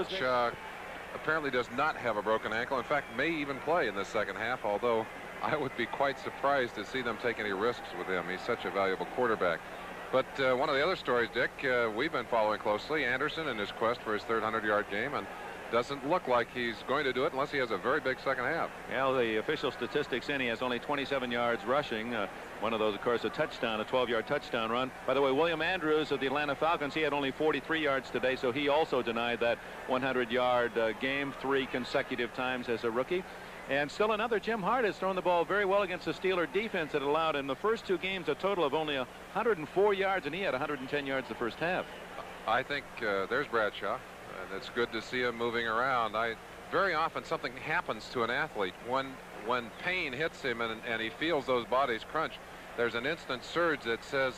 Apparently does not have a broken ankle. In fact, may even play in the second half, although I would be quite surprised to see them take any risks with him. He's such a valuable quarterback. But one of the other stories, Dick, we've been following closely, Anderson in his quest for his third 100-yard game, and doesn't look like he's going to do it unless he has a very big second half. Well, the official statistics in, he has only 27 yards rushing. One of those, of course, a touchdown, a 12-yard touchdown run. By the way, William Andrews of the Atlanta Falcons, he had only 43 yards today, so he also denied that 100-yard game 3 consecutive times as a rookie. And still another, Jim Hart has thrown the ball very well against the Steeler defense that allowed in the first 2 games a total of only 104 yards, and he had 110 yards the first half. I think there's Bradshaw. And it's good to see him moving around. Very often something happens to an athlete when pain hits him and he feels those bodies crunch. There's an instant surge that says,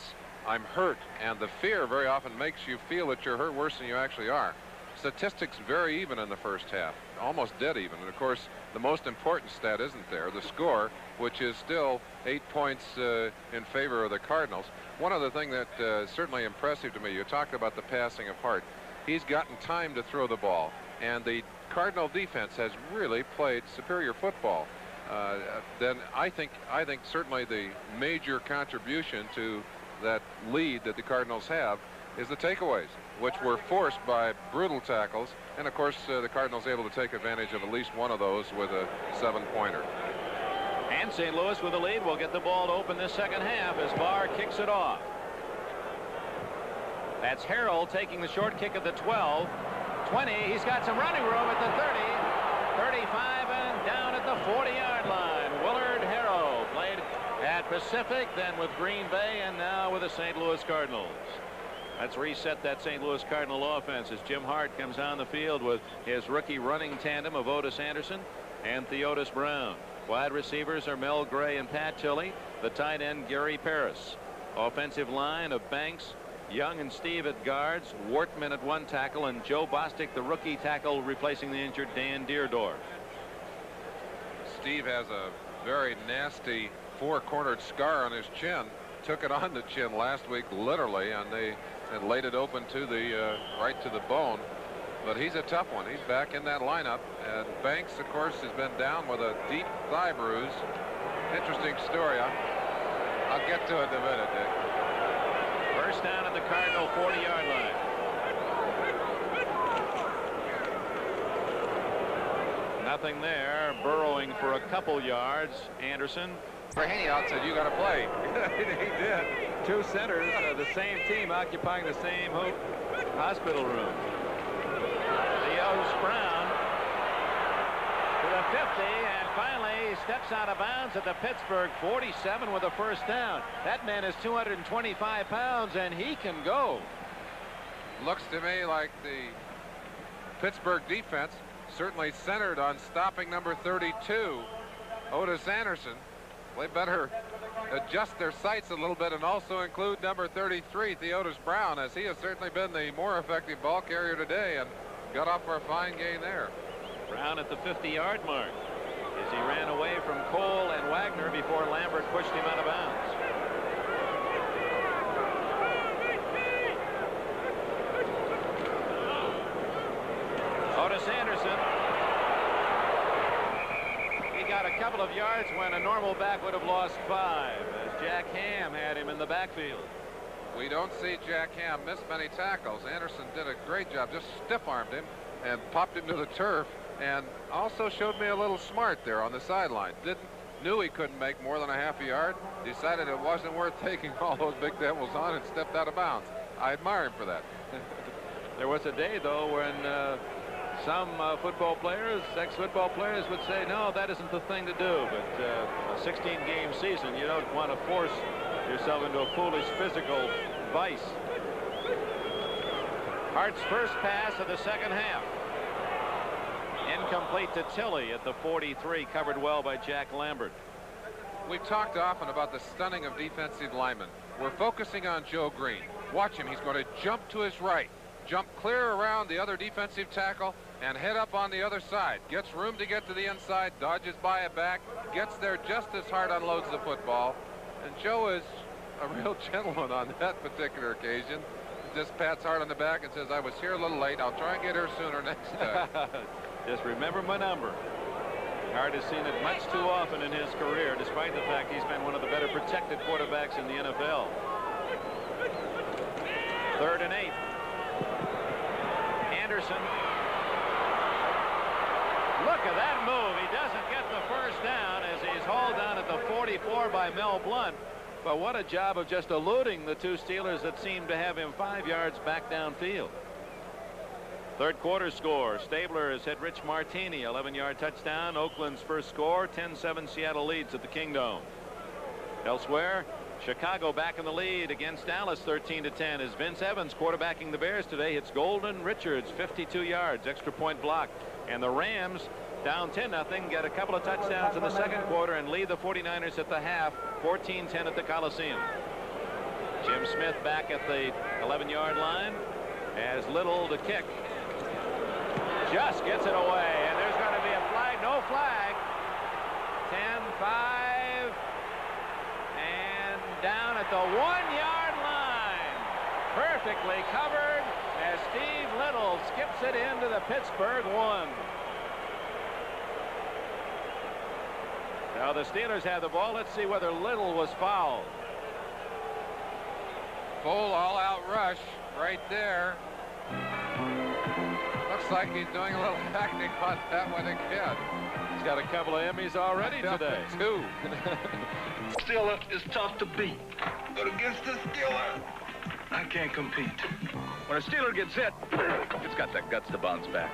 I'm hurt, and the fear very often makes you feel that you're hurt worse than you actually are. Statistics very even in the first half, almost dead even. And of course, the most important stat isn't there, the score, which is still 8 points in favor of the Cardinals. One other thing that is certainly impressive to me, you talked about the passing of Hart. He's gotten time to throw the ball, and the Cardinal defense has really played superior football. Then I think certainly the major contribution to that lead that the Cardinals have is the takeaways, which were forced by brutal tackles, and of course the Cardinals able to take advantage of at least one of those with a 7-pointer. And St. Louis with the lead will get the ball to open this second half as Barr kicks it off. That's Harold taking the short kick at the 12, 20. He's got some running room at the 30, 35, and down at the 40-yard line. Willard Harold played at Pacific, then with Green Bay, and now with the St. Louis Cardinals. Let's reset that St. Louis Cardinal offense as Jim Hart comes on the field with his rookie running tandem of Otis Anderson and Theodis Brown. Wide receivers are Mel Gray and Pat Tilley. The tight end, Gary Paris. Offensive line of Banks, Young, and Steve at guards, Wortman at 1 tackle, and Joe Bostic, the rookie tackle, replacing the injured Dan Deerdorf. Steve has a very nasty 4-cornered scar on his chin. Took it on the chin last week, literally, and they had laid it open to the right to the bone. But he's a tough one. He's back in that lineup. And Banks, of course, has been down with a deep thigh bruise. Interesting story. I'll get to it in a minute, Dick. First down at the Cardinal 40-yard line. Nothing there. Burrowing for a couple yards. Anderson. Haney out said, you got to play. He did. 2 centers, the same team occupying the same hospital room. Theodis Brown to the 50, and finally he steps out of bounds at the Pittsburgh 47 with a first down. That man is 225 pounds, and he can go. Looks to me like the Pittsburgh defense certainly centered on stopping number 32, Otis Anderson. They better adjust their sights a little bit and also include number 33, Theodis Brown, as he has certainly been the more effective ball carrier today and got off for a fine gain there. Brown at the 50-yard mark as he ran away from Cole and Wagner before Lambert pushed him out of bounds. Otis Anderson. He got a couple of yards when a normal back would have lost 5 as Jack Ham had him in the backfield. We don't see Jack Ham miss many tackles. Anderson did a great job, just stiff-armed him and popped him to the turf, and also showed me a little smart there on the sideline. Knew he couldn't make more than a half a yard, decided it wasn't worth taking all those big devils on, and stepped out of bounds. I admire him for that. There was a day, though, when some football players, ex-football players, would say, no, that isn't the thing to do. But a 16-game season, you don't want to force yourself into a foolish physical vice. Hart's first pass of the second half. Incomplete to Tilley at the 43, covered well by Jack Lambert. We've talked often about the stunning of defensive linemen. We're focusing on Joe Green. Watch him. He's going to jump to his right, jump clear around the other defensive tackle, and head up on the other side. Gets room to get to the inside, dodges by a back, gets there just as hard, unloads the football. And Joe is a real gentleman on that particular occasion. just pats Hart on the back and says, I was here a little late. I'll try and get here sooner next time. Just remember my number. Hart has seen it much too often in his career, despite the fact he's been one of the better protected quarterbacks in the NFL. 3rd and 8. Anderson. Look at that move. He doesn't get the first down as he's hauled down at the 44 by Mel Blount. But what a job of just eluding the two Steelers that seemed to have him 5 yards back downfield. 3rd quarter score. Stabler has hit Rich Martini, 11-yard touchdown. Oakland's first score. 10-7 Seattle leads at the Kingdome. Elsewhere, Chicago back in the lead against Dallas 13-10 as Vince Evans, quarterbacking the Bears today, hits Golden Richards 52 yards, extra point block. And the Rams down 10-0, get a couple of touchdowns in the second quarter and lead the 49ers at the half 14-10 at the Coliseum. Jim Smith back at the 11-yard line as Little to kick. Just gets it away, and there's going to be a flag. No flag. 10-5 and down at the 1-yard line. Perfectly covered as Steve Little skips it into the Pittsburgh 1. Now the Steelers have the ball. Let's see whether Little was fouled. Full all-out rush right there. Looks like he's doing a little acting on that one again. He's got a couple of Emmys already today. 2. Steeler is tough to beat. But against the Steeler, I can't compete. When a Steeler gets hit, it's got the guts to bounce back.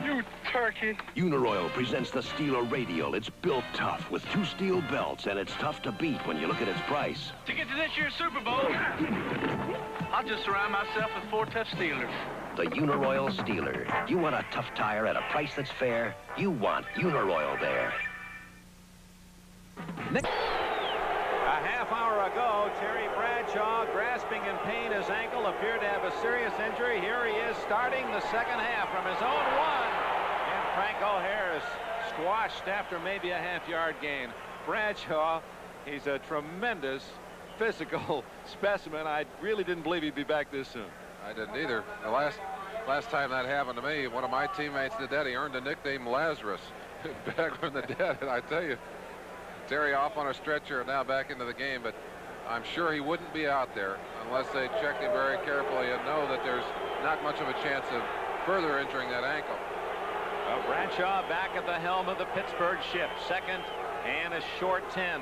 You turkey. Uniroyal presents the Steeler Radial. It's built tough with 2 steel belts, and it's tough to beat when you look at its price. To get to this year's Super Bowl, I'll just surround myself with 4 tough Steelers. The Uniroyal Steeler. You want a tough tire at a price that's fair? You want Uniroyal there. A half hour ago, Terry Bradshaw, grasping in pain his ankle, appeared to have a serious injury. Here he is starting the second half from his own 1. And Franco Harris squashed after maybe a half-yard gain. Bradshaw, he's a tremendous physical specimen. I really didn't believe he'd be back this soon. I didn't either. The last time that happened to me, one of my teammates did that. He earned the nickname Lazarus back from the dead. And I tell you, Terry off on a stretcher, now back into the game, but I'm sure he wouldn't be out there unless they checked him very carefully and know that there's not much of a chance of further injuring that ankle. Bradshaw back at the helm of the Pittsburgh ship. 2nd and a short 10.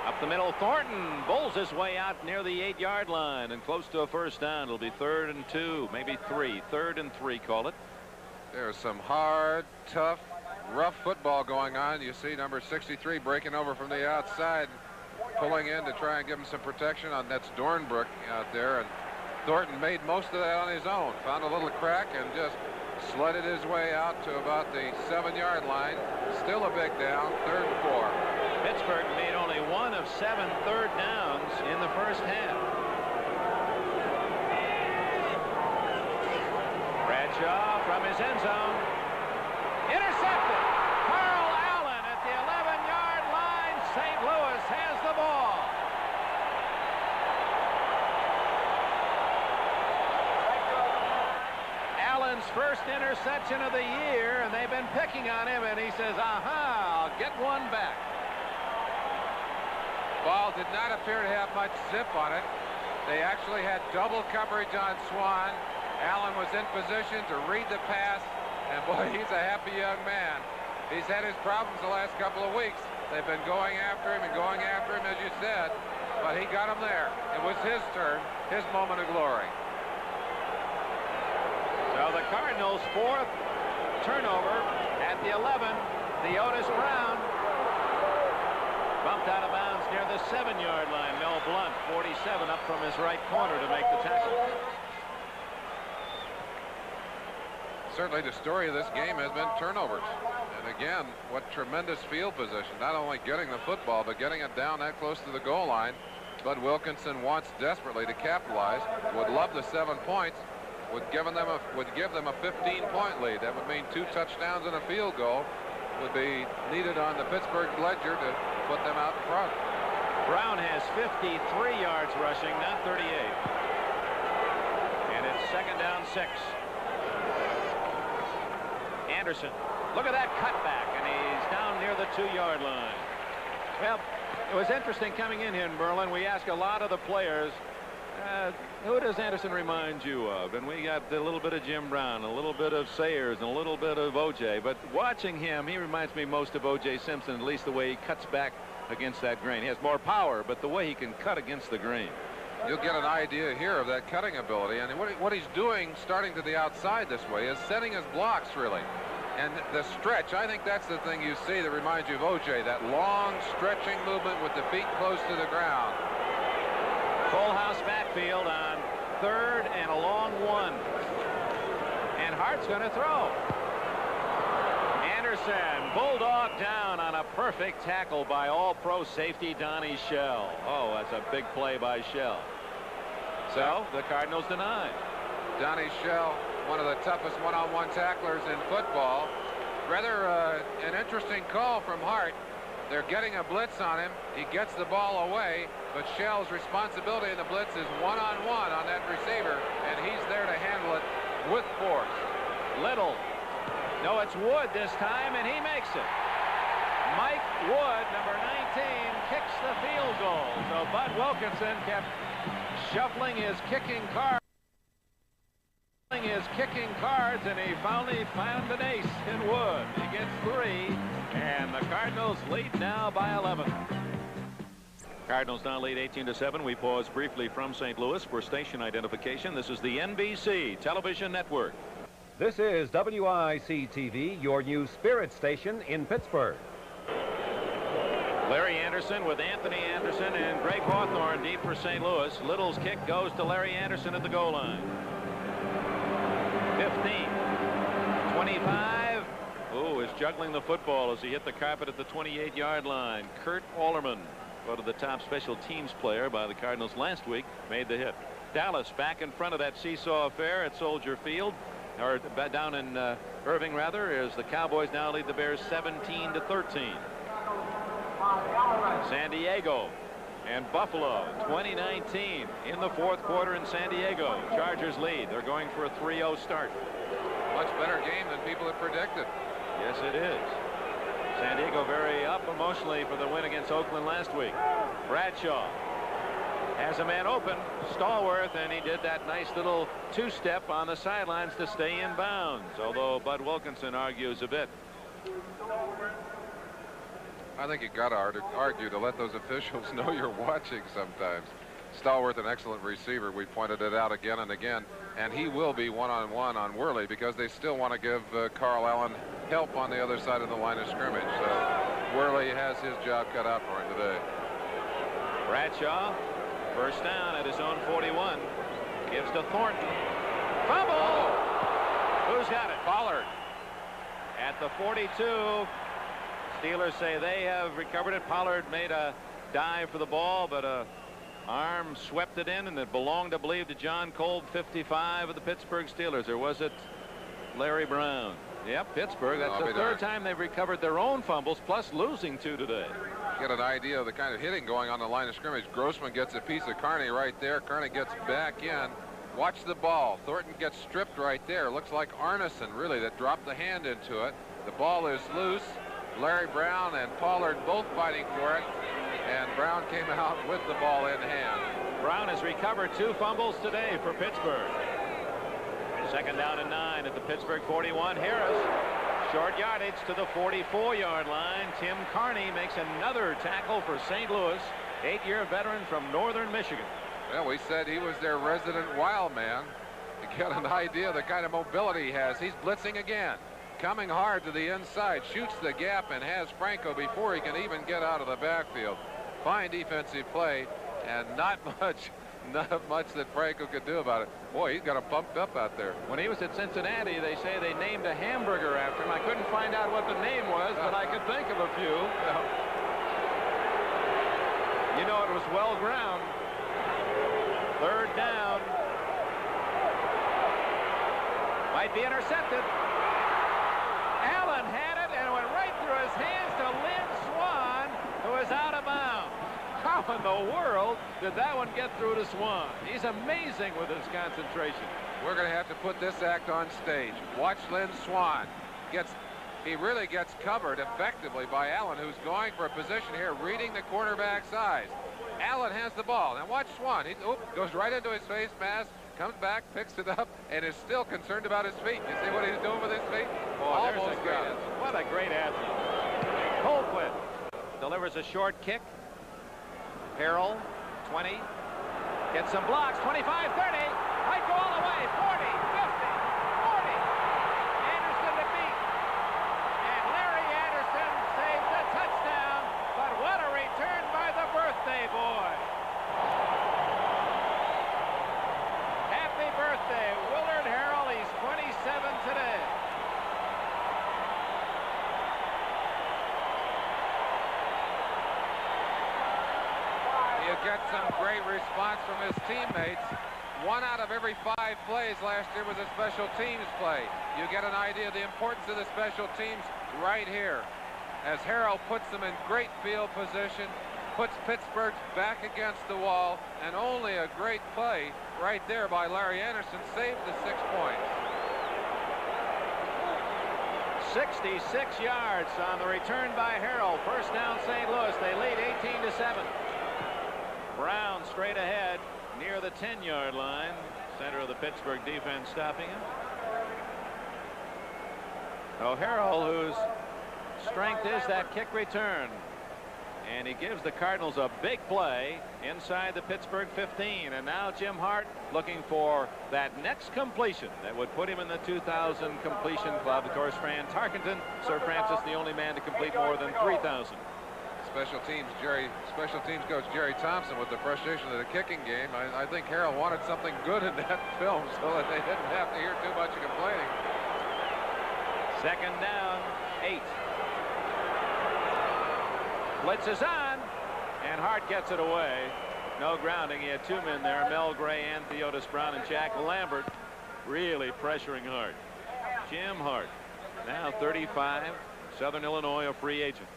Up the middle, Thornton bowls his way out near the 8-yard line and close to a first down. It'll be 3rd and 2, maybe 3. 3rd and 3, call it. There's some hard, tough, rough football going on. You see number 63 breaking over from the outside, pulling in to try and give him some protection. That's Dornbrook out there, and Thornton made most of that on his own. Found a little crack and just sledded his way out to about the 7-yard line. Still a big down. 3rd and 4. Pittsburgh made only 1 of 7 third downs in the first half. Bradshaw from his end zone. Intercepted. Carl Allen at the 11-yard line. St. Louis has the ball. Allen's first interception of the year, and they've been picking on him, and he says, aha, I'll get one back. Ball did not appear to have much zip on it. They actually had double coverage on Swan. Allen was in position to read the pass, and boy, he's a happy young man. He's had his problems the last couple of weeks. They've been going after him and going after him, as you said, but he got him there. It was his turn, his moment of glory. So the Cardinals' 4th turnover at the 11. The Otis Brown bumped out of bounds near the 7-yard line. Mel Blount, 47, up from his right corner to make the tackle. Certainly the story of this game has been turnovers. And again, what tremendous field position. Not only getting the football, but getting it down that close to the goal line. Bud Wilkinson wants desperately to capitalize. Would love the 7 points. Would give them a 15-point lead. That would mean 2 touchdowns and a field goal would be needed on the Pittsburgh ledger to put them out in front. Brown has 53 yards rushing, not 38. Second down 6. Anderson. Look at that cutback, and he's down near the 2-yard line. Well, it was interesting coming in here in Berlin. We asked a lot of the players, who does Anderson remind you of? And we got a little bit of Jim Brown, a little bit of Sayers, and a little bit of O.J. But watching him, he reminds me most of O.J. Simpson, at least the way he cuts back against that grain. He has more power, but the way he can cut against the grain. You'll get an idea here of that cutting ability. And what he's doing starting to the outside this way is setting his blocks, really. And the stretch, I think that's the thing you see that reminds you of O.J., that long stretching movement with the feet close to the ground. Full house backfield on 3rd and a long 1. And Hart's going to throw. Anderson, bulldog down on a perfect tackle by all-pro safety Donnie Shell. Oh, that's a big play by Shell. So the Cardinals deny. Donnie Shell, one of the toughest one-on-one tacklers in football. Rather an interesting call from Hart. They're getting a blitz on him. He gets the ball away, but Shell's responsibility in the blitz is one-on-one on that receiver, and he's there to handle it with force. Little. No, it's Wood this time, and he makes it. Mike Wood, number 19, kicks the field goal. So Bud Wilkinson kept shuffling his kicking cards. And he finally found an ace in Wood. He gets 3, and the Cardinals lead now by 11. Cardinals now lead 18-7. We pause briefly from St. Louis for station identification. This is the NBC Television Network. This is WIC-TV, your new spirit station in Pittsburgh. Larry Anderson with Anthony Anderson and Greg Hawthorne deep for St. Louis. Little's kick goes to Larry Anderson at the goal line. 15, 25. Oh, is juggling the football as he hit the carpet at the 28-yard line. Kurt Alderman, voted the top special teams player by the Cardinals last week, made the hit. Dallas back in front of that seesaw affair at Soldier Field, or down in Irving rather, as the Cowboys now lead the Bears 17-13. San Diego and Buffalo 2019 in the 4th quarter in San Diego. Chargers lead. They're going for a 3-0 start. Much better game than people had predicted. Yes, it is. San Diego very up emotionally for the win against Oakland last week. Bradshaw has a man open, Stallworth, and he did that nice little 2-step on the sidelines to stay in bounds, although Bud Wilkinson argues a bit. I think you got to argue to let those officials know you're watching sometimes. Stallworth, an excellent receiver. We pointed it out again and again, and he will be one-on-one on Worley because they still want to give Carl Allen help on the other side of the line of scrimmage. So Worley has his job cut out for him today. Bradshaw, first down at his own 41, gives to Thornton. Fumble! Who's got it? Pollard at the 42. Steelers say they have recovered it. Pollard made a dive for the ball, but a arm swept it in, and it belonged, I believe, to John Kolb, 55 of the Pittsburgh Steelers. Or was it Larry Brown? Yep, Pittsburgh. That's the 3rd time they've recovered their own fumbles, plus losing 2 today. Get an idea of the kind of hitting going on the line of scrimmage. Grossman gets a piece of Carney right there. Carney gets back in. Watch the ball. Thornton gets stripped right there. Looks like Arneson, really, that dropped the hand into it. The ball is loose. Larry Brown and Pollard both fighting for it, and Brown came out with the ball in hand. Brown has recovered 2 fumbles today for Pittsburgh. Second down and 9 at the Pittsburgh 41. Harris, short yardage to the 44-yard line. Tim Carney makes another tackle for St. Louis, 8-year veteran from northern Michigan. Well, we said he was their resident wild man. To get an idea of the kind of mobility he has, he's blitzing again. Coming hard to the inside, shoots the gap, and has Franco before he can even get out of the backfield. Fine defensive play, and not much that Franco could do about it. Boy, he's got him pumped up out there. When he was at Cincinnati, they say they named a hamburger after him. I couldn't find out what the name was, but I could think of a few. You know, it was well ground. 3rd down. Might be intercepted. Had it, and it went right through his hands to Lynn Swan, who is out of bounds. How in the world did that one get through to Swan? He's amazing with his concentration. We're going to have to put this act on stage. Watch Lynn Swan. He really gets covered effectively by Allen, who's going for a position here, reading the cornerback's eyes. Allen has the ball. Now watch Swan. He goes right into his face mask, comes back, picks it up, and is still concerned about his feet. You see what he's doing with his feet? Almost got it. What a great athlete. Colquitt delivers a short kick. Harrell, 20. Gets some blocks, 25, 30. Might go all the way, 40, 50, 40. Anderson to beat. And Larry Anderson saves the touchdown. But what a return by the birthday boy. Happy birthday, Willard Harrell. He's 27 today. Get some great response from his teammates. 1 out of every 5 plays last year was a special teams play. You get an idea of the importance of the special teams right here, as Harrell puts them in great field position, puts Pittsburgh's back against the wall, and only a great play right there by Larry Anderson saved the 6 points. 66 yards on the return by Harrell. First down, St. Louis. They lead 18-7. Brown straight ahead near the 10-yard line. Center of the Pittsburgh defense stopping him. Harrell, whose strength is that kick return. And he gives the Cardinals a big play inside the Pittsburgh 15. And now Jim Hart looking for that next completion that would put him in the 2000 completion club. Of course, Fran Tarkenton, Sir Francis, the only man to complete more than 3,000. Special teams coach Jerry Thompson with the frustration of the kicking game. I think Harrell wanted something good in that film so that they didn't have to hear too much complaining. Second down, 8. Blitz is on, and Hart gets it away. No grounding. He had 2 men there, Mel Gray and Theodis Brown, and Jack Lambert really pressuring Hart. Jim Hart, now 35, Southern Illinois, a free agent.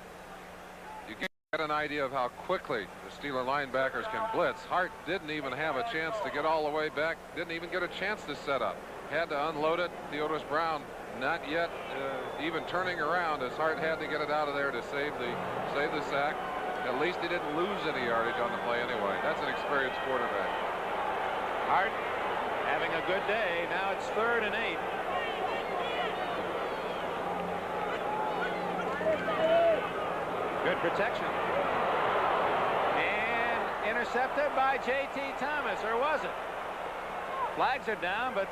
You get an idea of how quickly the Steeler linebackers can blitz. Hart didn't even have a chance to get all the way back, didn't even get a chance to set up. Had to unload it. Theodis Brown not yet even turning around, as Hart had to get it out of there to save the sack. At least he didn't lose any yardage on the play anyway. That's an experienced quarterback. Hart having a good day. Now it's 3rd and 8. Good protection. And intercepted by J.T. Thomas, or was it? Flags are down, but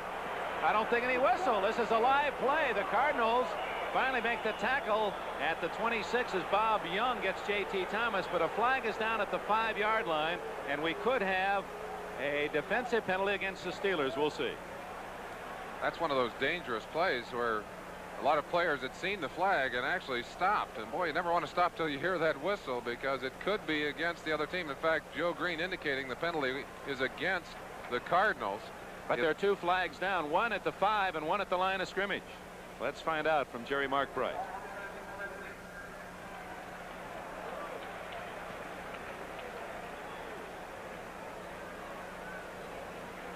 I don't think any whistle. This is a live play. The Cardinals finally make the tackle at the 26 as Bob Young gets J.T. Thomas, but a flag is down at the 5-yard line, and we could have a defensive penalty against the Steelers. We'll see. That's one of those dangerous plays where a lot of players had seen the flag and actually stopped. And boy, you never want to stop till you hear that whistle, because it could be against the other team. In fact, Joe Green indicating the penalty is against the Cardinals. But there are 2 flags down, 1 at the 5 and 1 at the line of scrimmage. Let's find out from Jerry Markbright.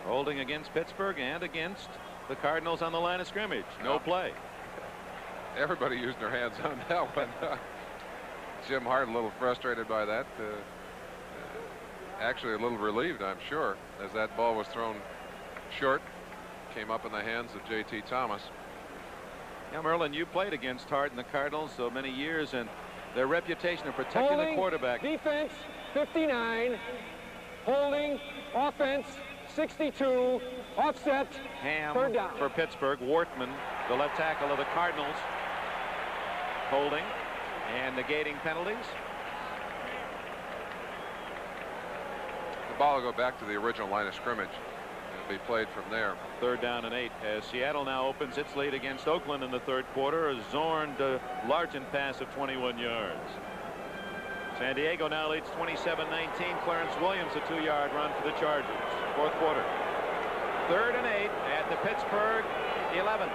Holding against Pittsburgh and against the Cardinals on the line of scrimmage. No play. Everybody using their hands on that one. Jim Hart a little frustrated by that. Actually a little relieved, I'm sure, as that ball was thrown short. Came up in the hands of J.T. Thomas. Yeah, Merlin, you played against Hart and the Cardinals so many years, and their reputation of protecting the quarterback. Defense 59, holding, offense 62, offset, Ham 3rd down. for Pittsburgh. Wortman, the left tackle of the Cardinals, holding and negating penalties. The ball will go back to the original line of scrimmage. It'll be played from there. 3rd down and 8 as Seattle now opens its lead against Oakland in the 3rd quarter. A Zorn to Largent pass of 21 yards. San Diego now leads 27-19. Clarence Williams a 2-yard run for the Chargers. 4th quarter. 3rd and 8 at the Pittsburgh 11.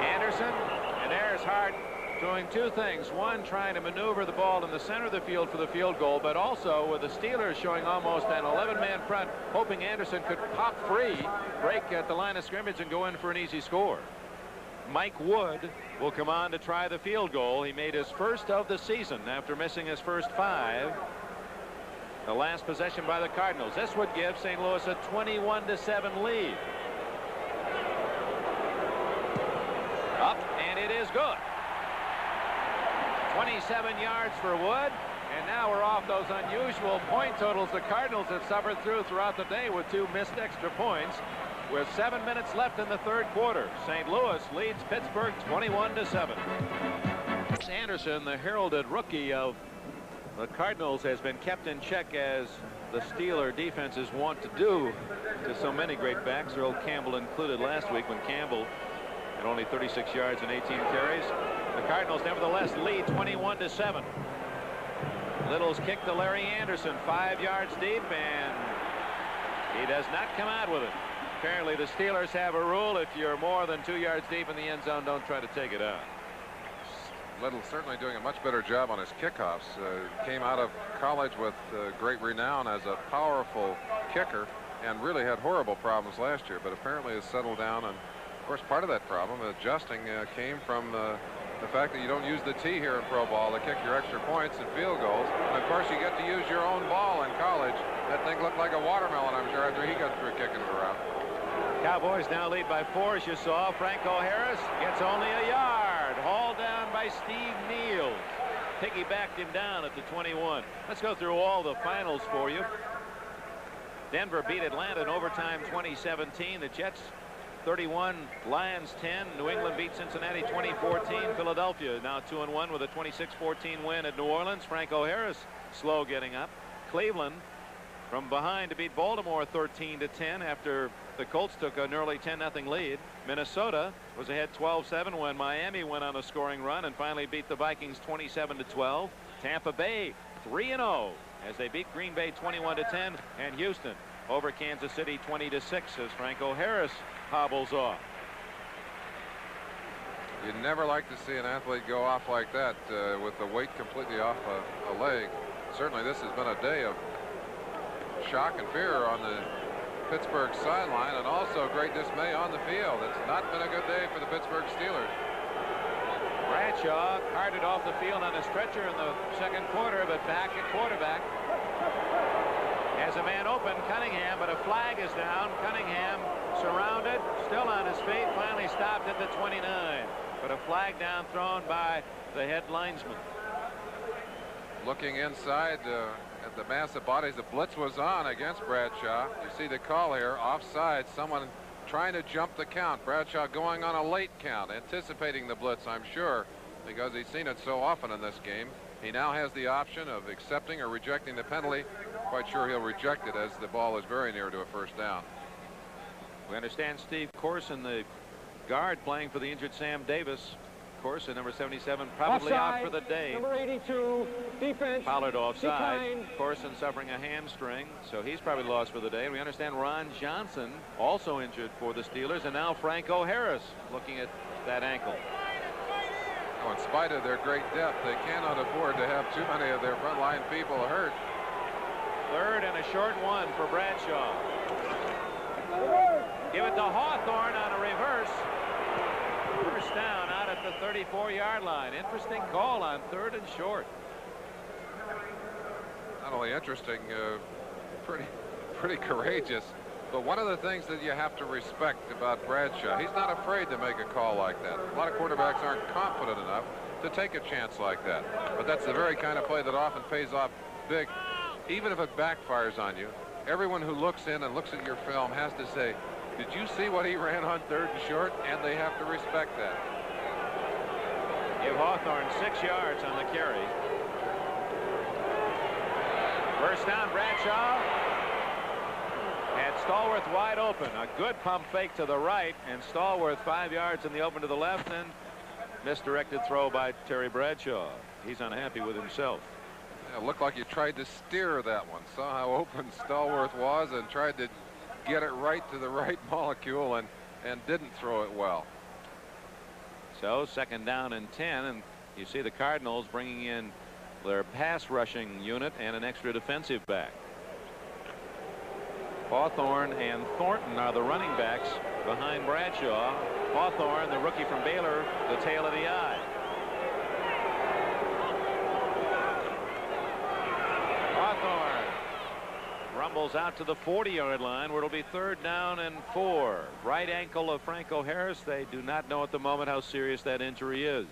Anderson, and there's Hart doing two things. One, trying to maneuver the ball in the center of the field for the field goal, but also with the Steelers showing almost an 11-man front, hoping Anderson could pop free, break at the line of scrimmage, and go in for an easy score. Mike Wood will come on to try the field goal. He made his first of the season after missing his first 5. The last possession by the Cardinals. This would give St. Louis a 21-7 lead. Up, and it is good. 27 yards for Wood. And now we're off those unusual point totals the Cardinals have suffered throughout the day with 2 missed extra points. With 7 minutes left in the third quarter, St. Louis leads Pittsburgh 21-7. Anderson, the heralded rookie of the Cardinals, has been kept in check as the Steeler defenses want to do to so many great backs, Earl Campbell included last week when Campbell had only 36 yards and 18 carries. The Cardinals nevertheless lead 21-7. Little's kick to Larry Anderson, 5 yards deep, and he does not come out with it. Apparently the Steelers have a rule: if you're more than 2 yards deep in the end zone, don't try to take it out. Little certainly doing a much better job on his kickoffs. Came out of college with great renown as a powerful kicker and really had horrible problems last year, but apparently has settled down. And of course, part of that problem, adjusting, came from the fact that you don't use the tee here in pro ball to kick your extra points and field goals. And of course, you get to use your own ball in college. That thing looked like a watermelon, I'm sure, after he got through kicking it around. Cowboys now lead by 4, as you saw. Franco Harris gets only a yard. Hauled down by Steve Niels. Piggybacked him down at the 21. Let's go through all the finals for you. Denver beat Atlanta in overtime 2017. The Jets 31, Lions 10. New England beat Cincinnati 2014. Philadelphia now 2-1 with a 26-14 win at New Orleans. Franco Harris slow getting up. Cleveland from behind to beat Baltimore 13-10 after the Colts took an early 10-0 lead. Minnesota was ahead 12-7 when Miami went on a scoring run and finally beat the Vikings 27-12. Tampa Bay 3-0 as they beat Green Bay 21-10, and Houston over Kansas City 20-6 as Franco Harris hobbles off. You'd never like to see an athlete go off like that with the weight completely off a leg. Certainly this has been a day of shock and fear on the Pittsburgh sideline, and also great dismay on the field. It's not been a good day for the Pittsburgh Steelers. Bradshaw carted off the field on a stretcher in the second quarter, but back at quarterback has a man open, Cunningham, but a flag is down. Cunningham surrounded, still on his feet, finally stopped at the 29, but a flag down thrown by the head linesman. Looking inside at the mass of bodies, the blitz was on against Bradshaw. You see the call here, offside, someone trying to jump the count. Bradshaw going on a late count, anticipating the blitz, I'm sure, because he's seen it so often in this game. He now has the option of accepting or rejecting the penalty. Quite sure he'll reject it, as the ball is very near to a first down. We understand Steve Corson, the guard playing for the injured Sam Davis. Corson, number 77, probably offside, out for the day. Number 82, defense. Pollard offside. Decline. Corson suffering a hamstring, so he's probably lost for the day. And we understand Ron Johnson also injured for the Steelers, and now Franco Harris looking at that ankle. Oh, in spite of their great depth, they cannot afford to have too many of their frontline people hurt. Third and a short one for Bradshaw. Give it to Hawthorne on a reverse. First down out at the 34-yard line. Interesting call on third and short. Not only interesting, pretty courageous. But one of the things that you have to respect about Bradshaw, he's not afraid to make a call like that. A lot of quarterbacks aren't confident enough to take a chance like that. But that's the very kind of play that often pays off big, even if it backfires on you. Everyone who looks in and looks at your film has to say, did you see what he ran on third and short? And they have to respect that. Give Hawthorne 6 yards on the carry. First down, Bradshaw. Had Stallworth wide open. A good pump fake to the right, and Stallworth 5 yards in the open to the left, and misdirected throw by Terry Bradshaw. He's unhappy with himself. Yeah, it looked like you tried to steer that one. Saw how open Stallworth was and tried to get it right to the right molecule and didn't throw it well. So second down and 10, and you see the Cardinals bringing in their pass rushing unit and an extra defensive back. Hawthorne and Thornton are the running backs behind Bradshaw. Hawthorne, the rookie from Baylor, the tail of the eye. Hawthorne rumbles out to the 40-yard line where it'll be third down and 4. Right ankle of Franco Harris. They do not know at the moment how serious that injury is.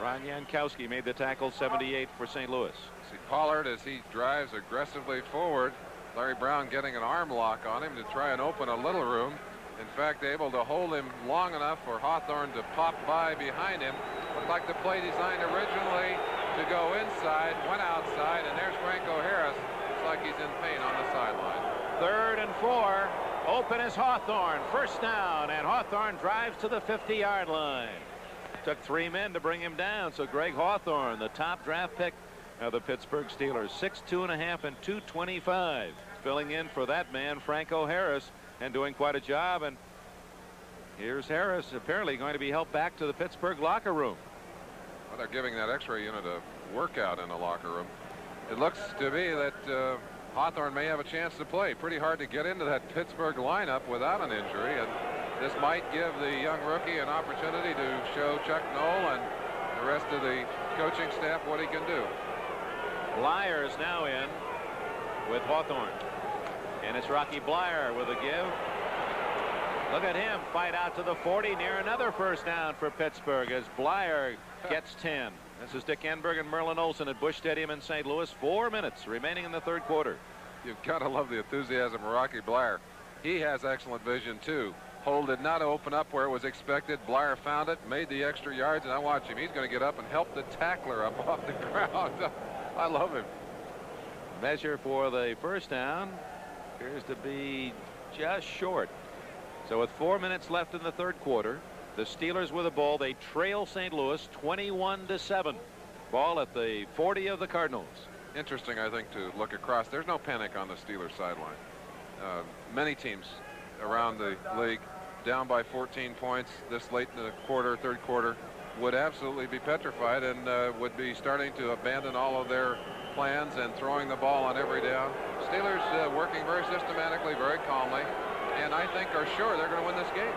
Ron Jankowski made the tackle, 78 for St. Louis. See Pollard as he drives aggressively forward. Larry Brown getting an arm lock on him to try and open a little room. In fact, able to hold him long enough for Hawthorne to pop by behind him. Looked like the play designed originally to go inside, went outside, and there's Franco Harris. Looks like he's in pain on the sideline. Third and 4. Open is Hawthorne. First down, and Hawthorne drives to the 50-yard line. Took 3 men to bring him down. So Greg Hawthorne, the top draft pick of the Pittsburgh Steelers, 6'2.5" and 225, filling in for that man Franco Harris, and doing quite a job. And here's Harris, apparently going to be helped back to the Pittsburgh locker room. Well, they're giving that X-ray unit a workout in the locker room. It looks to me that Hawthorne may have a chance to play. Pretty hard to get into that Pittsburgh lineup without an injury, and this might give the young rookie an opportunity to show Chuck Knoll and the rest of the coaching staff what he can do. Blyer is now in with Hawthorne, and it's Rocky Blyer with a give. Look at him fight out to the 40, near another first down for Pittsburgh as Blyer gets 10. This is Dick Enberg and Merlin Olsen at Busch Stadium in St. Louis. 4 minutes remaining in the third quarter. You've got to love the enthusiasm of Rocky Blyer. He has excellent vision too. Hole did not open up where it was expected. Blyer found it, made the extra yards, and I watch him. He's going to get up and help the tackler up off the ground. I love him. Measure for the first down appears to be just short. So with 4 minutes left in the third quarter, the Steelers with the ball. They trail St. Louis 21-7. Ball at the 40 of the Cardinals. Interesting, I think, to look across. There's no panic on the Steelers sideline. Many teams around the league down by 14 points this late in the quarter, third quarter, would absolutely be petrified and would be starting to abandon all of their plans and throwing the ball on every down. Steelers working very systematically, very calmly, and I think are sure they're going to win this game.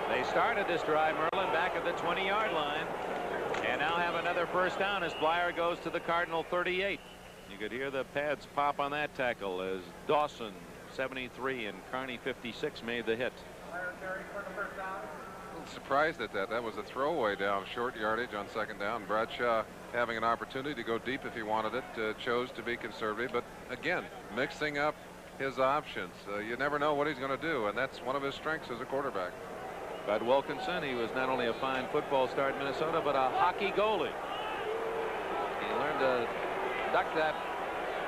They started this drive, Merlin, back at the 20-yard line, and now have another first down as Blyer goes to the Cardinal 38. You could hear the pads pop on that tackle as Dawson, 73, and Carney, 56, made the hit. A little surprised at that. That was a throwaway down, short yardage on second down. Bradshaw having an opportunity to go deep if he wanted it, chose to be conservative, but again, mixing up his options. You never know what he's going to do, and that's one of his strengths as a quarterback. Bud Wilkinson, he was not only a fine football star in Minnesota, but a hockey goalie. He learned to duck that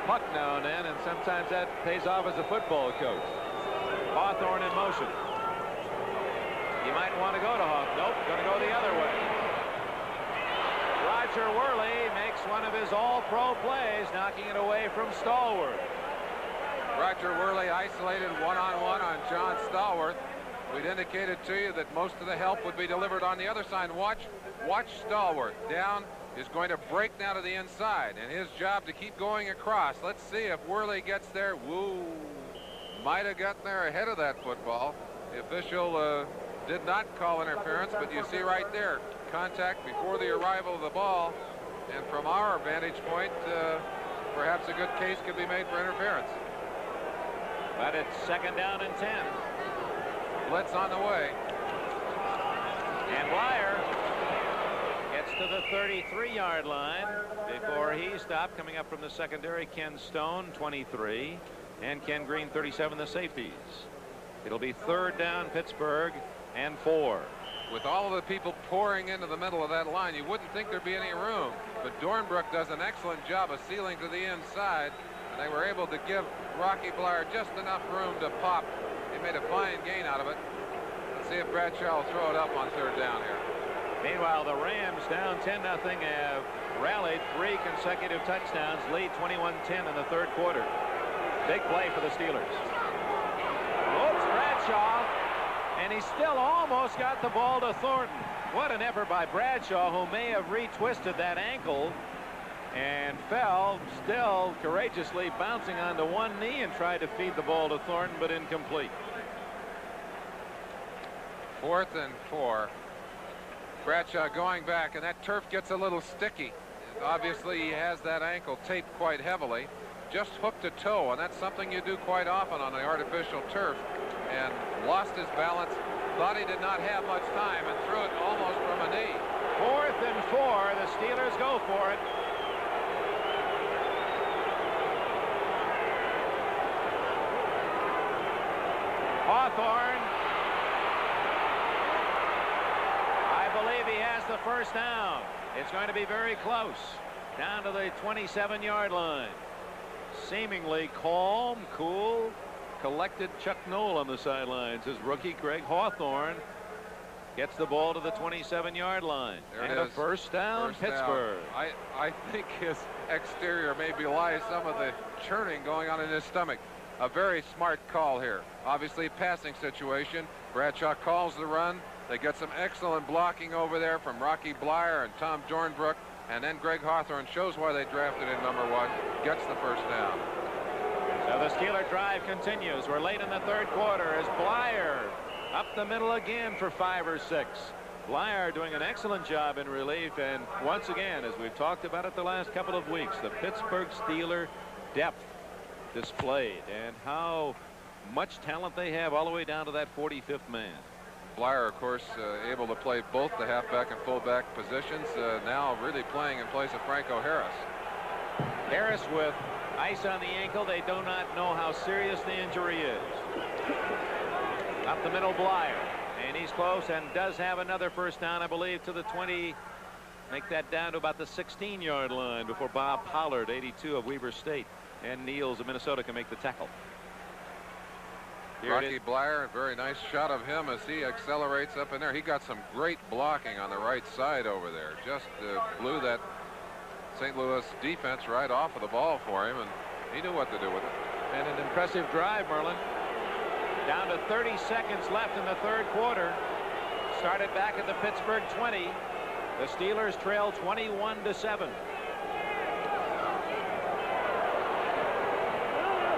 puck now and then, and sometimes that pays off as a football coach. Hawthorne in motion. You might want to go to Hawthorne. Nope, going to go the other way. Roger Worley makes one of his all-pro plays, knocking it away from Stallworth. Roger Worley isolated one-on-one on John Stallworth. We'd indicated to you that most of the help would be delivered on the other side. Watch Stallworth. Down is going to break now to the inside, and his job to keep going across. Let's see if Worley gets there. Woo! Might have gotten there ahead of that football. The official did not call interference, but you see right there, contact before the arrival of the ball. And from our vantage point, perhaps a good case could be made for interference. But it's second down and 10. Blitz on the way. And Blyer gets to the 33-yard line before he stopped. Coming up from the secondary, Ken Stone, 23, and Ken Green, 37, the safeties. It'll be third down, Pittsburgh, and 4. With all of the people pouring into the middle of that line, you wouldn't think there'd be any room, but Dornbrook does an excellent job of sealing to the inside. They were able to give Rocky Blyer just enough room to pop. He made a fine gain out of it. Let's see if Bradshaw will throw it up on third down here. Meanwhile, the Rams, down 10-0, have rallied 3 consecutive touchdowns, lead 21-10 in the third quarter. Big play for the Steelers. Whoops, Bradshaw, and he still almost got the ball to Thornton. What an effort by Bradshaw, who may have retwisted that ankle and fell, still courageously bouncing onto one knee and tried to feed the ball to Thornton, but incomplete. 4th and 4. Bradshaw going back, and that turf gets a little sticky. Obviously, he has that ankle taped quite heavily. Just hooked a toe, and that's something you do quite often on the artificial turf, and lost his balance. Thought he did not have much time and threw it almost from a knee. 4th and 4. The Steelers go for it. Hawthorne. I believe he has the first down. It's going to be very close. Down to the 27-yard line. Seemingly calm, cool, collected Chuck Noll on the sidelines. His rookie Greg Hawthorne gets the ball to the 27-yard line. There and a first down, Pittsburgh. I think his exterior may belie some of the churning going on in his stomach. A very smart call here. Obviously, passing situation. Bradshaw calls the run. They get some excellent blocking over there from Rocky Blyer and Tom Dornbrook. And then Greg Hawthorne shows why they drafted him #1. Gets the first down. So the Steeler drive continues. We're late in the third quarter as Blyer up the middle again for 5 or 6. Blyer doing an excellent job in relief. And once again, as we've talked about it the last couple of weeks, the Pittsburgh Steeler depth displayed, and how much talent they have all the way down to that 45th man. Blyer, of course, able to play both the halfback and fullback positions, now really playing in place of Franco Harris. Harris with ice on the ankle. They do not know how serious the injury is. Up the middle, Blyer, and he's close and does have another first down, I believe, to the 20. Make that down to about the 16-yard line before Bob Pollard, 82 of Weber State, and Niels of Minnesota can make the tackle. Here Rocky Blyer, a very nice shot of him as he accelerates up in there. He got some great blocking on the right side over there. Just blew that St. Louis defense right off of the ball for him, and he knew what to do with it. And an impressive drive, Merlin. Down to 30 seconds left in the third quarter. Started back at the Pittsburgh 20. The Steelers trail 21-7.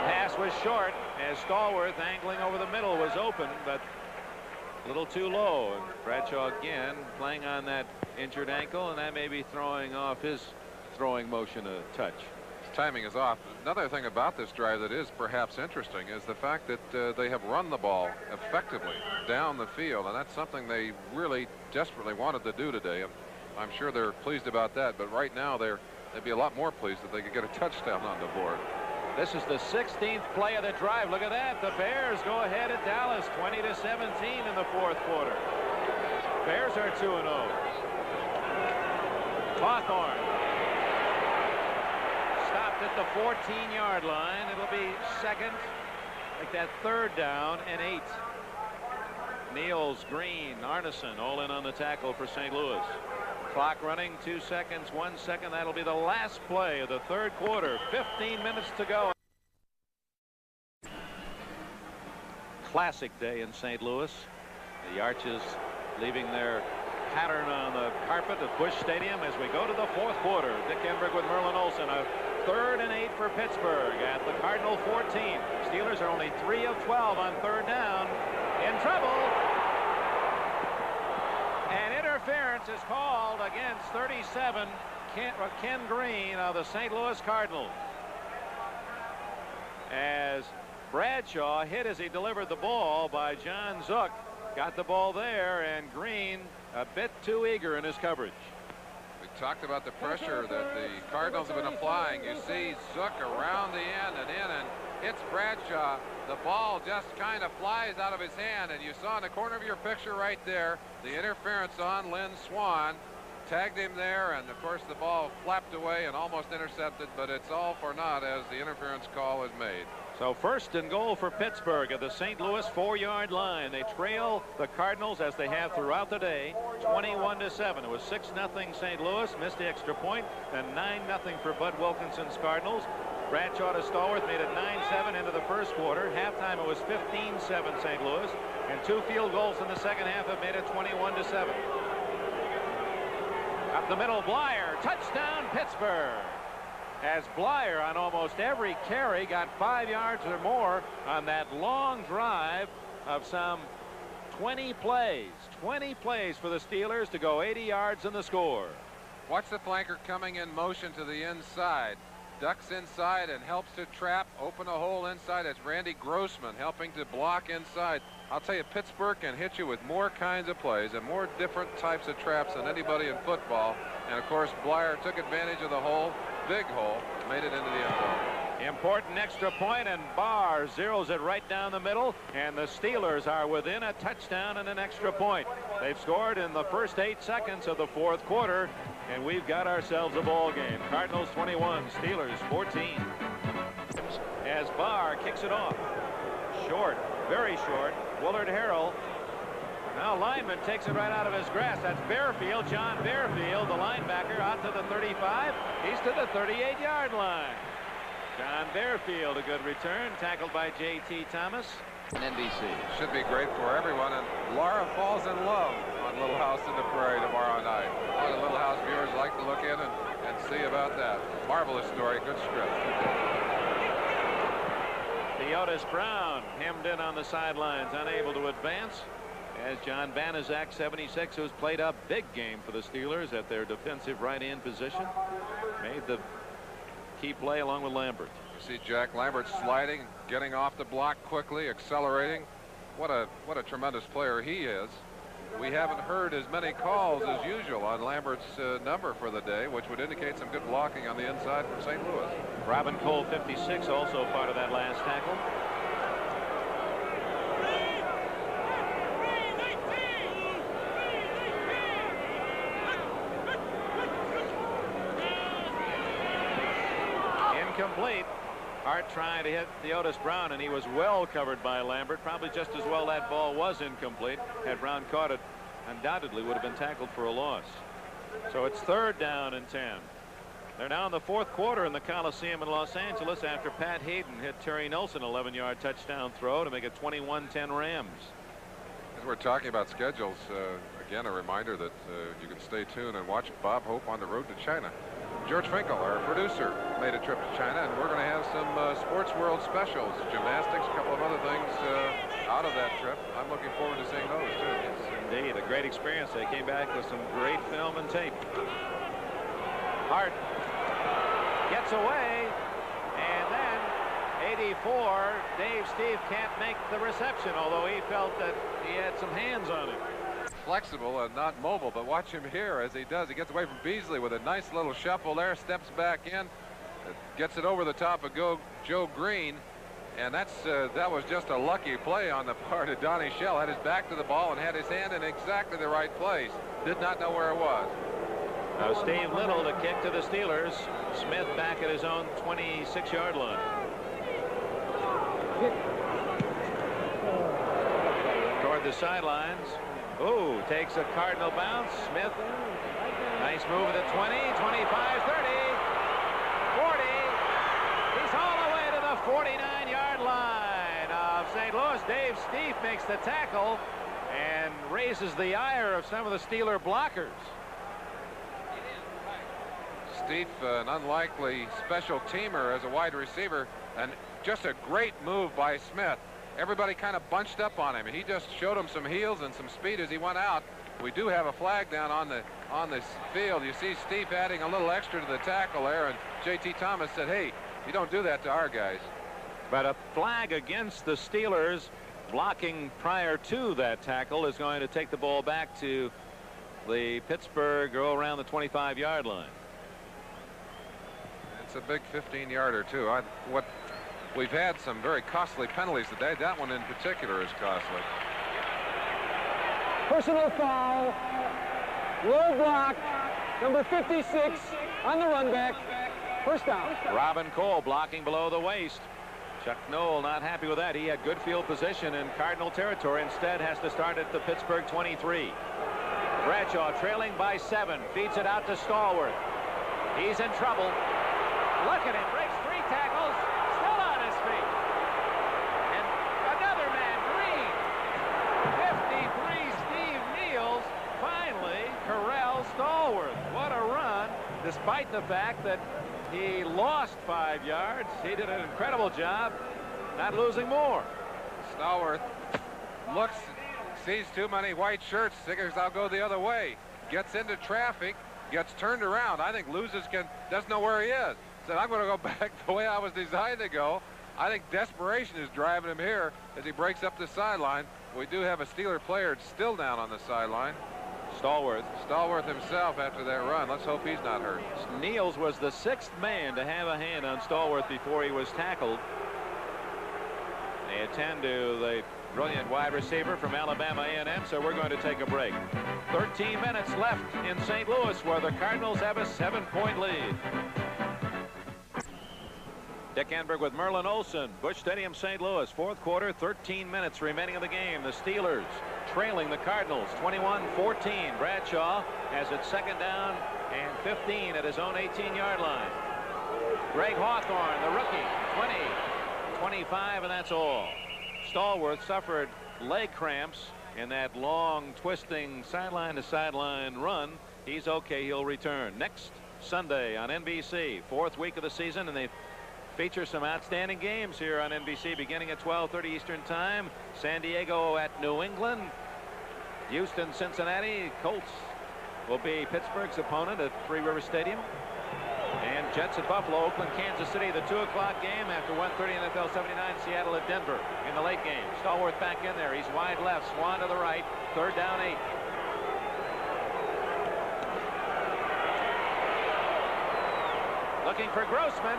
Pass was short as Stallworth, angling over the middle, was open, but a little too low. And Bradshaw again playing on that injured ankle, and that may be throwing off his throwing motion a touch. His timing is off. Another thing about this drive that is perhaps interesting is the fact that they have run the ball effectively down the field, and that's something they really desperately wanted to do today. I'm sure they're pleased about that, but right now they'd be a lot more pleased if they could get a touchdown on the board. This is the 16th play of the drive. Look at that. The Bears go ahead at Dallas 20-17 in the fourth quarter. Bears are 2-0. Hawthorne stopped at the 14-yard line. It'll be second, like that third down and 8. Niels, Green, Arneson all in on the tackle for St. Louis. Clock running, 2 seconds, 1 second. That'll be the last play of the third quarter. 15 minutes to go. Classic day in St. Louis. The Arches leaving their pattern on the carpet of Busch Stadium as we go to the fourth quarter. Dick Enberg with Merlin Olsen. A 3rd and 8 for Pittsburgh at the Cardinal 14. Steelers are only 3 of 12 on third down. In trouble. And interference is called against 37, Ken Green of the St. Louis Cardinals. As Bradshaw hit as he delivered the ball by John Zook. Got the ball there, and Green a bit too eager in his coverage. We talked about the pressure that the Cardinals have been applying. You see Zook around the end and in, and hits Bradshaw. The ball just kind of flies out of his hand, and you saw in the corner of your picture right there the interference on Lynn Swan. Tagged him there, and of course the ball flapped away and almost intercepted, but it's all for naught as the interference call is made. So first and goal for Pittsburgh at the St. Louis 4-yard line. They trail the Cardinals as they have throughout the day, 21-7. It was 6-0 St. Louis, missed the extra point, and 9-0 for Bud Wilkinson's Cardinals. Bradshaw to Stallworth made it 9-7 into the first quarter. Halftime it was 15-7 St. Louis, and 2 field goals in the second half have made it 21-7. Up the middle, Blyer. Touchdown, Pittsburgh. As Blyer on almost every carry got 5 yards or more on that long drive of some 20 plays. 20 plays for the Steelers to go 80 yards in the score. Watch the flanker coming in motion to the inside. Ducks inside and helps to trap, open a hole inside. It's Randy Grossman helping to block inside. I'll tell you, Pittsburgh can hit you with more kinds of plays and more different types of traps than anybody in football. And of course, Blyer took advantage of the hole, big hole, made it into the end zone. Important extra point, and Barr zeroes it right down the middle, and the Steelers are within a touchdown and an extra point. They've scored in the first 8 seconds of the 4th quarter, and we've got ourselves a ball game. Cardinals 21, Steelers 14. As Barr kicks it off. Short, very short. Willard Harrell. Now lineman takes it right out of his grasp. That's Bearfield, John Bearfield, the linebacker, out to the 35. He's to the 38-yard line. John Bearfield, a good return, tackled by J.T. Thomas. NBC. Should be great for everyone, and Laura falls in love on Little House on the Prairie tomorrow night. A lot of Little House viewers like to look in and see about that. Marvelous story, good script. Theodis Brown hemmed in on the sidelines, unable to advance, as John Banaszak, 76, who's played a big game for the Steelers at their defensive right end position, made the key play along with Lambert. You see Jack Lambert sliding, getting off the block quickly, accelerating. What a tremendous player he is. We haven't heard as many calls as usual on Lambert's number for the day, which would indicate some good blocking on the inside from St. Louis. Robin Cole, 56, also part of that last tackle. Incomplete. Hart trying to hit Theodis Brown, and he was well covered by Lambert. Probably just as well that ball was incomplete. Had Brown caught it, undoubtedly would have been tackled for a loss. So it's 3rd down and 10. They're now in the 4th quarter in the Coliseum in Los Angeles after Pat Hayden hit Terry Nelson 11-yard touchdown throw to make it 21-10 Rams. As we're talking about schedules, again, a reminder that you can stay tuned and watch Bob Hope on the road to China. George Finkel, our producer, made a trip to China, and we're going to have some Sports World specials, gymnastics, a couple of other things out of that trip. I'm looking forward to seeing those, too. Yes, indeed. A great experience. They came back with some great film and tape. Hart gets away, and then 84, Dave Steve can't make the reception, although he felt that he had some hands on him. Flexible and not mobile, but watch him here as he does. He gets away from Beasley with a nice little shuffle there, steps back in, gets it over the top of Joe Green, and that was just a lucky play on the part of Donnie Shell. Had his back to the ball and had his hand in exactly the right place. Did not know where it was. Now Steve Little, the kick to the Steelers. Smith back at his own 26-yard line. Toward the sidelines. Oh, takes a Cardinal bounce. Smith, nice move at the 20, 25, 30, 40. He's all the way to the 49-yard line of St. Louis. Dave Steve makes the tackle and raises the ire of some of the Steeler blockers. Steve, an unlikely special teamer as a wide receiver, and just a great move by Smith. Everybody kind of bunched up on him, and he just showed him some heels and some speed as he went out. We do have a flag down on this field. You see Steve adding a little extra to the tackle there, and J.T. Thomas said, hey, you don't do that to our guys. But a flag against the Steelers blocking prior to that tackle is going to take the ball back to the Pittsburgh, go around the 25-yard line. It's a big 15-yarder, too. We've had some very costly penalties today. That one in particular is costly. Personal foul. Low block. Number 56 on the run back. First down. Robin Cole blocking below the waist. Chuck Noll not happy with that. He had good field position in Cardinal territory. Instead has to start at the Pittsburgh 23. Bradshaw trailing by 7. Feeds it out to Stallworth. He's in trouble. Look at him. Breaks 3 tackles. Still on his feet. And another man, Green. 53, Steve Niels finally corrals Stallworth. What a despite the fact that he lost 5 yards. He did an incredible job not losing more. Stallworth looks, sees too many white shirts, figures I'll go the other way, gets into traffic, gets turned around. I think doesn't know where he is. Said, I'm going to go back the way I was designed to go. I think desperation is driving him here as he breaks up the sideline. We do have a Steeler player still down on the sideline. Stallworth himself after that run. Let's hope he's not hurt. Niels was the 6th man to have a hand on Stallworth before he was tackled. They attend to the brilliant wide receiver from Alabama A&M, so we're going to take a break. 13 minutes left in St. Louis, where the Cardinals have a 7-point lead. Dick Enberg with Merlin Olsen, Busch Stadium, St. Louis. 4th quarter, 13 minutes remaining in the game. The Steelers trailing the Cardinals 21-14. Bradshaw has it 2nd down and 15 at his own 18-yard line. Greg Hawthorne, the rookie, 20, 25, and that's all. Stallworth suffered leg cramps in that long, twisting sideline-to-sideline run. He's okay. He'll return next Sunday on NBC. 4th week of the season, and they feature some outstanding games here on NBC beginning at 12:30 Eastern Time. San Diego at New England. Houston, Cincinnati. Colts will be Pittsburgh's opponent at Three River Stadium. And Jets at Buffalo. Oakland, Kansas City, the 2 o'clock game after 1:30 NFL 79. Seattle at Denver in the late game. Stallworth back in there. He's wide left. Swan to the right. 3rd down 8. Looking for Grossman.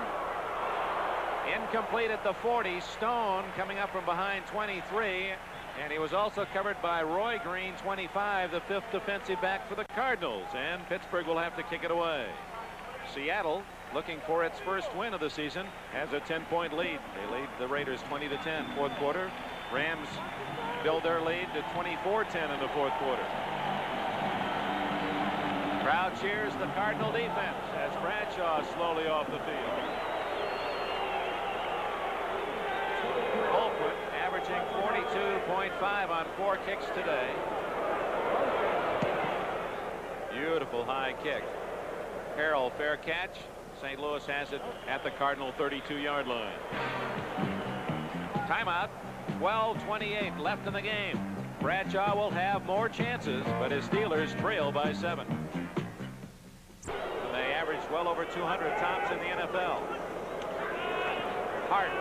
Incomplete at the 40. Stone coming up from behind 23. And he was also covered by Roy Green, 25, the 5th defensive back for the Cardinals. And Pittsburgh will have to kick it away. Seattle, looking for its first win of the season, has a 10-point lead. They lead the Raiders 20-10. 4th quarter. Rams build their lead to 24-10 in the 4th quarter. Crowd cheers the Cardinal defense as Bradshaw slowly off the field. Colquitt averaging 42.5 on 4 kicks today. Beautiful high kick. Carroll, fair catch. St. Louis has it at the Cardinal 32-yard line. Timeout. 12:28 left in the game. Bradshaw will have more chances, but his Steelers trail by 7. And they average well over 200 tops in the NFL. Hart.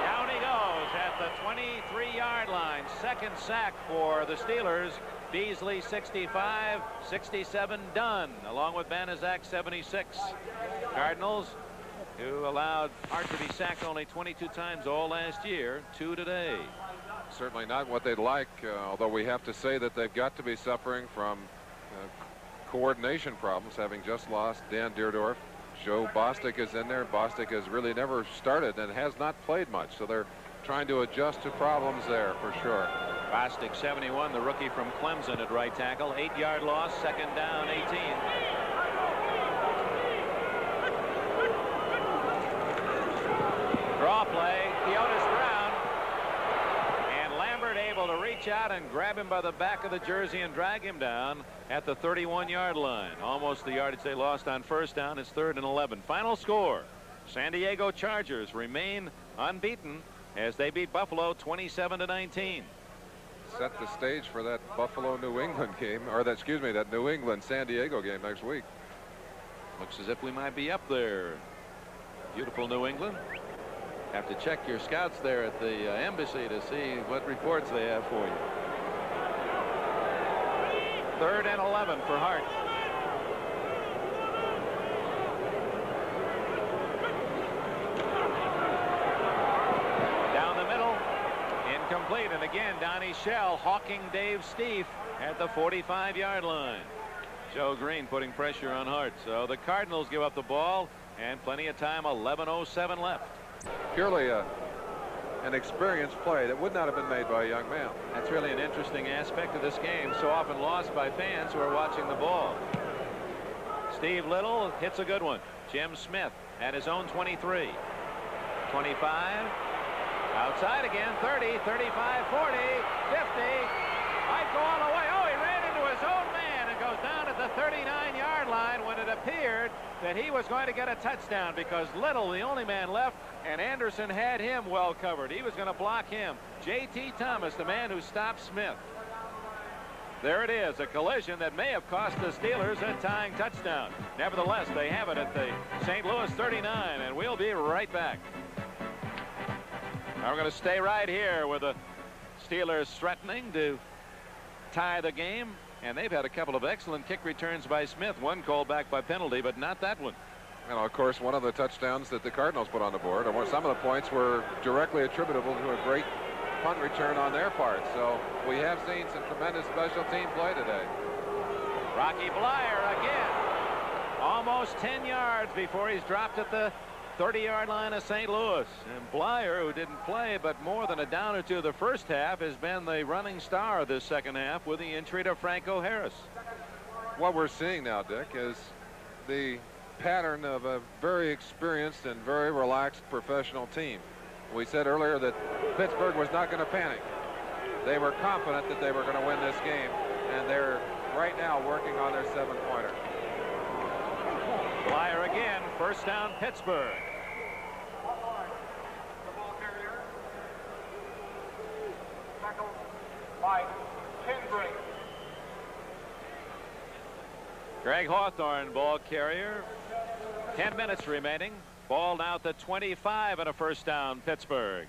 Down he goes at the 23-yard line. 2nd sack for the Steelers. Beasley 65, 67 Dunn, along with Banaszak 76. Cardinals, who allowed Hart to be sacked only 22 times all last year, 2 today. Certainly not what they'd like, although we have to say that they've got to be suffering from coordination problems, having just lost Dan Deerdorf. Joe Bostic is in there. Bostic has really never started and has not played much, so they're trying to adjust to problems there for sure. Bostic 71, the rookie from Clemson at right tackle. 8-yard loss, 2nd down 18. Draw play, Theodis Brown. And Lambert able to reach out and grab him by the back of the jersey and drag him down at the 31-yard line. Almost the yardage they lost on 1st down. It's 3rd and 11. Final score. San Diego Chargers remain unbeaten as they beat Buffalo 27-19. Set the stage for that Buffalo-New England game, or that, excuse me, that New England-San Diego game next week. Looks as if we might be up there. Beautiful New England. Have to check your scouts there at the embassy to see what reports they have for you. 3rd and 11 for Hart. Down the middle. Incomplete. And again, Donnie Shell hawking Dave Stieff at the 45-yard line. Joe Green putting pressure on Hart. So the Cardinals give up the ball and plenty of time. 11:07 left. Purely an experienced play that would not have been made by a young man. That's really an interesting aspect of this game, so often lost by fans who are watching the ball. Steve Little hits a good one. Jim Smith at his own 23. 25. Outside again. 30, 35, 40, 50. Might go all the way. Oh, he ran into his own man and goes down at the 39-yard line when it appeared that he was going to get a touchdown because Little, the only man left, and Anderson had him well covered. He was going to block him. J.T. Thomas, the man who stopped Smith. There it is, a collision that may have cost the Steelers a tying touchdown. Nevertheless, they have it at the St. Louis 39, and we'll be right back. Now we're going to stay right here with the Steelers threatening to tie the game, and they've had a couple of excellent kick returns by Smith. One called back by penalty, but not that one. And of course, one of the touchdowns that the Cardinals put on the board, or some of the points, were directly attributable to a great punt return on their part. So we have seen some tremendous special team play today. Rocky Blyer again, almost 10 yards before he's dropped at the 30-yard line of St. Louis. And Blyer, who didn't play but more than a down or two the first half, has been the running star of this second half with the entry to Franco Harris. What we're seeing now, Dick, is the pattern of a very experienced and very relaxed professional team. We said earlier that Pittsburgh was not going to panic. They were confident that they were going to win this game, and they're right now working on their 7-pointer. Blyer again, first down Pittsburgh. Greg Hawthorne, ball carrier. 10 minutes remaining. Ball now at the 25 and a first down Pittsburgh.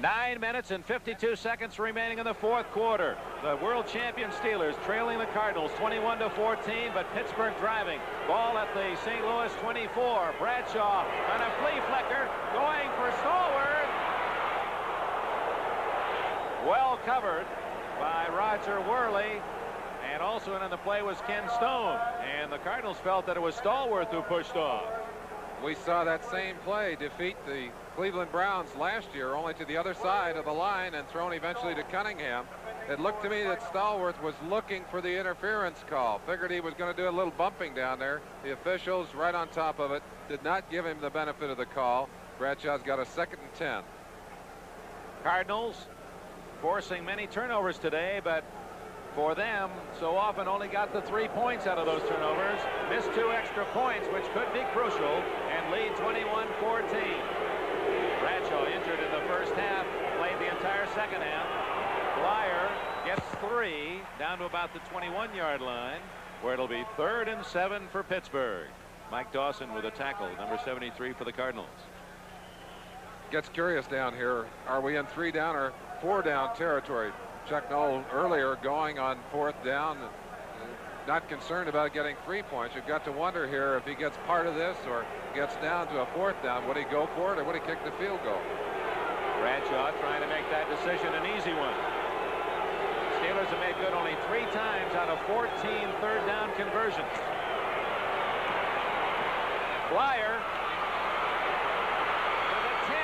9 minutes and 52 seconds remaining in the fourth quarter. The world champion Steelers trailing the Cardinals 21-14, but Pittsburgh driving. Ball at the St. Louis 24. Bradshaw on a flea flicker going for Stallworth. Well covered by Roger Worley, and also in the play was Ken Stone, and the Cardinals felt that it was Stallworth who pushed off. We saw that same play defeat the Cleveland Browns last year, only to the other side of the line and thrown eventually to Cunningham. It looked to me that Stallworth was looking for the interference call. Figured he was going to do a little bumping down there. The officials right on top of it did not give him the benefit of the call. Bradshaw's got a 2nd and 10. Cardinals forcing many turnovers today, but for them, so often only got the 3 points out of those turnovers. Missed 2 extra points, which could be crucial, and lead 21-14. Bradshaw injured in the first half, played the entire second half. Blyer gets 3 down to about the 21-yard line, where it'll be 3rd and 7 for Pittsburgh. Mike Dawson with a tackle, number 73 for the Cardinals. Gets curious down here. Are we in 3 down or 4 down territory? Chuck Noll earlier going on 4th down, not concerned about getting 3 points. You've got to wonder here if he gets part of this or gets down to a 4th down. Would he go for it or would he kick the field goal? Bradshaw trying to make that decision an easy one. Steelers have made good only 3 times out of 14 third down conversions. Blyer to the 10,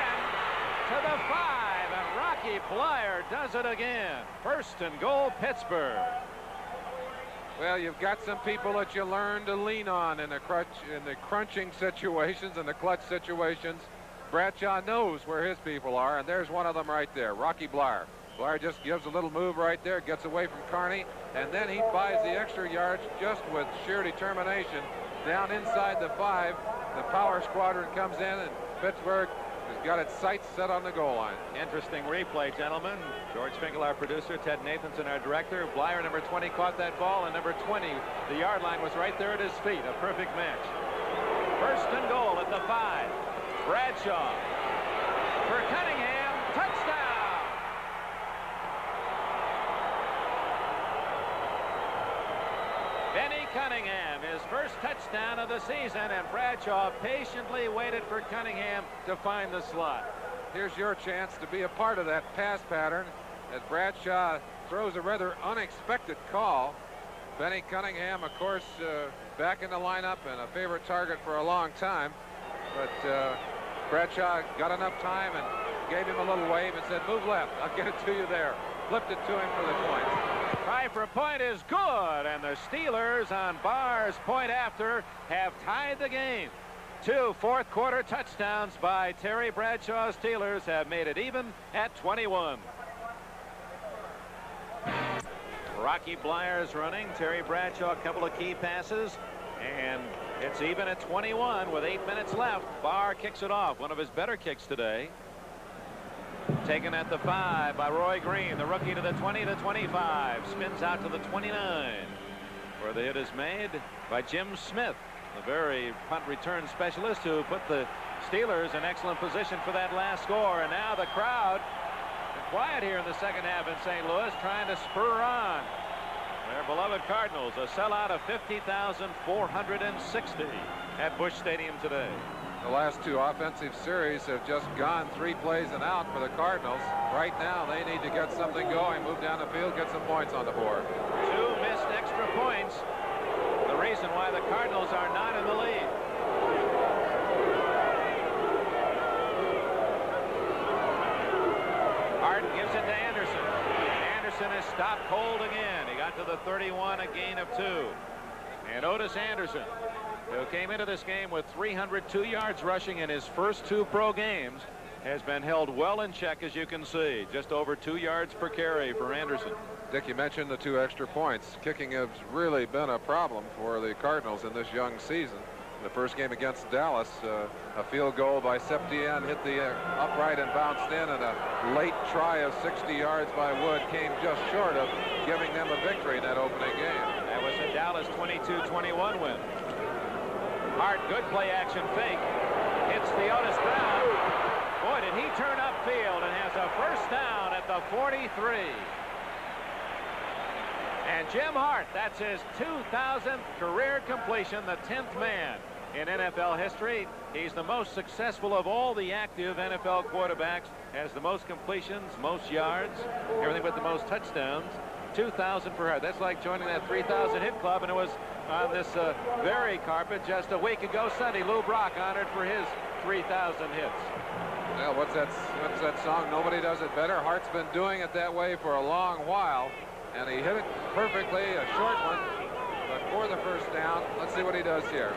to the 5, and Rocky Blyer does it again. 1st and goal, Pittsburgh. Well, you've got some people that you learn to lean on in the crunching situations and the clutch situations. Bradshaw knows where his people are, and there's one of them right there, Rocky Blyer. Blyer just gives a little move right there, gets away from Carney, and then he buys the extra yards just with sheer determination. Down inside the 5, the power squadron comes in, and Pittsburgh has got its sights set on the goal line. Interesting replay, gentlemen. George Finkel, our producer, Ted Nathanson, our director. Blyer, number 20, caught that ball, and number 20, the yard line was right there at his feet. A perfect match. 1st and goal at the 5. Bradshaw for Cunningham. Touchdown! Benny Cunningham, his first touchdown of the season, and Bradshaw patiently waited for Cunningham to find the slot. Here's your chance to be a part of that pass pattern as Bradshaw throws a rather unexpected call. Benny Cunningham, of course, back in the lineup and a favorite target for a long time. But Bradshaw got enough time and gave him a little wave and said, move left, I'll get it to you there. Flipped it to him for the point. Try for a point is good, and the Steelers on Barr's point after have tied the game. 2 fourth-quarter touchdowns by Terry Bradshaw. Steelers have made it even at 21. Rocky Blyer's running. Terry Bradshaw, a couple of key passes. And it's even at 21 with 8 minutes left. Barr kicks it off. One of his better kicks today. Taken at the 5 by Roy Green. The rookie to the 20 to 25. Spins out to the 29. Where the hit is made by Jim Smith, a very punt return specialist who put the Steelers in excellent position for that last score. And now the crowd, quiet here in the second half in St. Louis, trying to spur on their beloved Cardinals. A sellout of 50,460 at Busch Stadium today. The last two offensive series have just gone 3 plays and out for the Cardinals. Right now they need to get something going, move down the field, get some points on the board. 2 missed extra points. The reason why the Cardinals are not in the lead. Hart gives it to Anderson. Anderson is stopped cold again. He got to the 31, a gain of 2. And Otis Anderson, who came into this game with 302 yards rushing in his first 2 pro games, has been held well in check, as you can see. Just over 2 yards per carry for Anderson. Dick, you mentioned the 2 extra points. Kicking has really been a problem for the Cardinals in this young season. In the first game against Dallas, a field goal by Septien hit the upright and bounced in, and a late try of 60 yards by Wood came just short of giving them a victory in that opening game. That was a Dallas 22-21 win. Hart, good play action fake. Hits the Otis Brown. Boy, did he turn upfield and has a first down at the 43. And Jim Hart, that's his 2,000th career completion, the 10th man in NFL history. He's the most successful of all the active NFL quarterbacks, has the most completions, most yards, everything but the most touchdowns. 2,000 for Hart. That's like joining that 3,000 hit club, and it was on this very carpet just a week ago Sunday. Lou Brock honored for his 3,000 hits. Well, what's that song? Nobody does it better. Hart's been doing it that way for a long while, and he hit it perfectly, a short one, but for the first down. Let's see what he does here.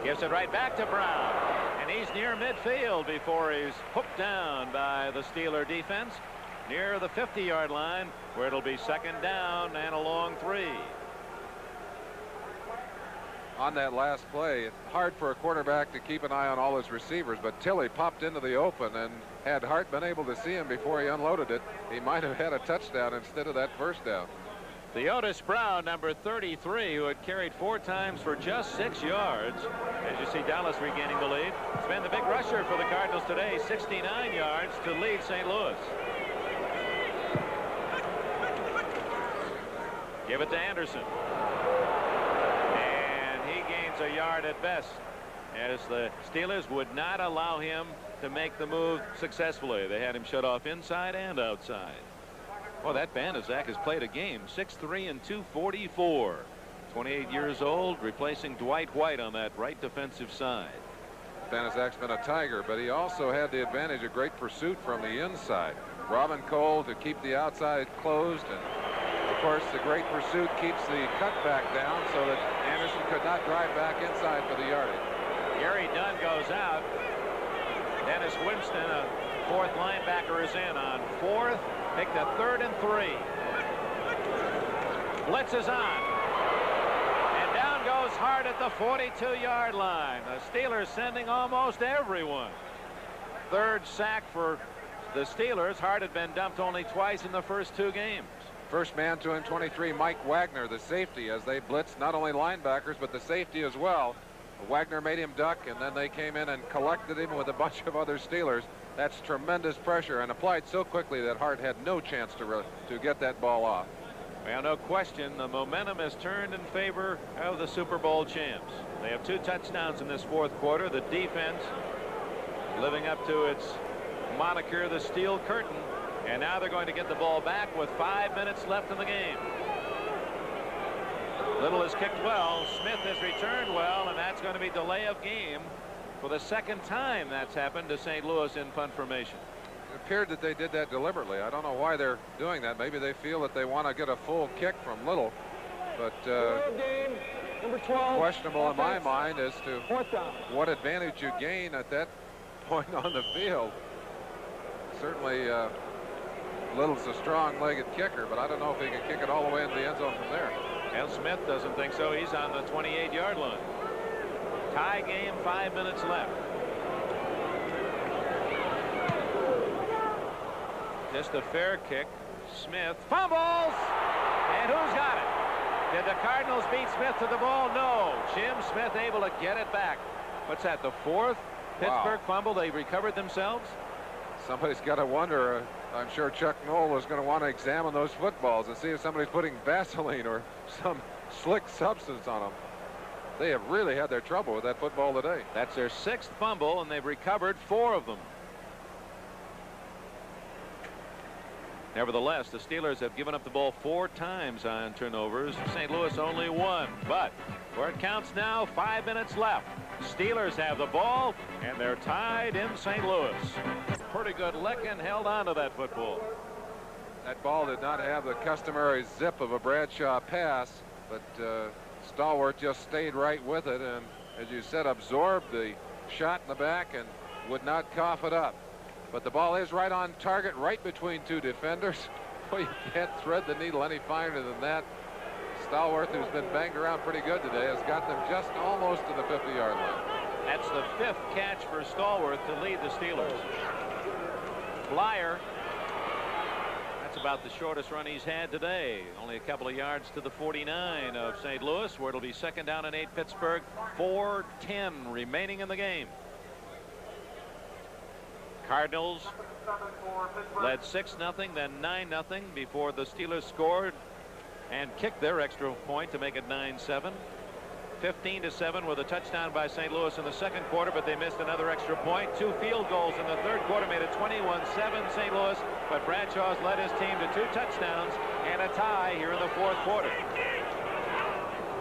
Gives it right back to Brown, and he's near midfield before he's hooked down by the Steeler defense near the 50-yard line, where it'll be second down and a long 3. On that last play, it's hard for a quarterback to keep an eye on all his receivers, but Tilley popped into the open, and had Hart been able to see him before he unloaded it, he might have had a touchdown instead of that first down. The Otis Brown, number 33, who had carried 4 times for just 6 yards. As you see, Dallas regaining the lead. It's been the big rusher for the Cardinals today, 69 yards to lead St. Louis. Give it to Anderson. And he gains a yard at best, as the Steelers would not allow him to make the move successfully. They had him shut off inside and outside. Well, that Banaszak has played a game. 6'3" and 244. 28 years old, replacing Dwight White on that right defensive side. Banaszak's been a Tiger, but he also had the advantage of great pursuit from the inside. Robin Cole to keep the outside closed, and of course the great pursuit keeps the cutback down so that Anderson could not drive back inside for the yardage. Gary Dunn goes out. Dennis Winston, a 4th linebacker, is in on 4th. Picked a 3rd and 3. Blitz is on. And down goes Hart at the 42-yard line. The Steelers sending almost everyone. 3rd sack for the Steelers. Hart had been dumped only twice in the first 2 games. First man to him, 23, Mike Wagner, the safety, as they blitzed not only linebackers but the safety as well. Wagner made him duck, and then they came in and collected him with a bunch of other Steelers. That's tremendous pressure, and applied so quickly that Hart had no chance to get that ball off. Well, no question, the momentum has turned in favor of the Super Bowl champs. They have 2 touchdowns in this 4th quarter. The defense living up to its moniker, the Steel Curtain. And now they're going to get the ball back with 5 minutes left in the game. Little has kicked well. Smith has returned well, and that's going to be delay of game for the 2nd time that's happened to St. Louis in punt formation. It appeared that they did that deliberately. I don't know why they're doing that. Maybe they feel that they want to get a full kick from Little, but game, number 12, questionable offense, in my mind as to 4th down. what advantage you gain at that point on the field. Certainly Little's a strong-legged kicker, but I don't know if he can kick it all the way into the end zone from there. Al Smith doesn't think so. He's on the 28-yard line. Tie game, 5 minutes left. Just a fair kick. Smith fumbles, and who's got it? Did the Cardinals beat Smith to the ball? No. Jim Smith able to get it back. What's that, the fourth Pittsburgh fumble? They recovered themselves? Somebody's got to wonder. I'm sure Chuck Noll is going to want to examine those footballs and see if somebody's putting Vaseline or some slick substance on them. They have really had their trouble with that football today. That's their 6th fumble, and they've recovered 4 of them. Nevertheless, the Steelers have given up the ball 4 times on turnovers. St. Louis only 1. But where it counts now, 5 minutes left. Steelers have the ball, and they're tied in St. Louis. Pretty good lick and held on to that football. That ball did not have the customary zip of a Bradshaw pass, but Stallworth just stayed right with it, and as you said, absorbed the shot in the back and would not cough it up. But the ball is right on target, right between 2 defenders. Well, you can't thread the needle any finer than that. Stallworth, who's been banged around pretty good today, has got them just almost to the 50-yard line. That's the 5th catch for Stallworth to lead the Steelers. Blyer, that's about the shortest run he's had today. Only a couple of yards to the 49 of St. Louis, where it'll be 2nd down and 8 Pittsburgh. 4:10 remaining in the game. Cardinals led 6-0, then 9-0 before the Steelers scored and kicked their extra point to make it 9-7. 15-7 with a touchdown by St. Louis in the 2nd quarter, but they missed another extra point. 2 field goals in the 3rd quarter made it 21-7 St. Louis, but Bradshaw's led his team to 2 touchdowns and a tie here in the 4th quarter.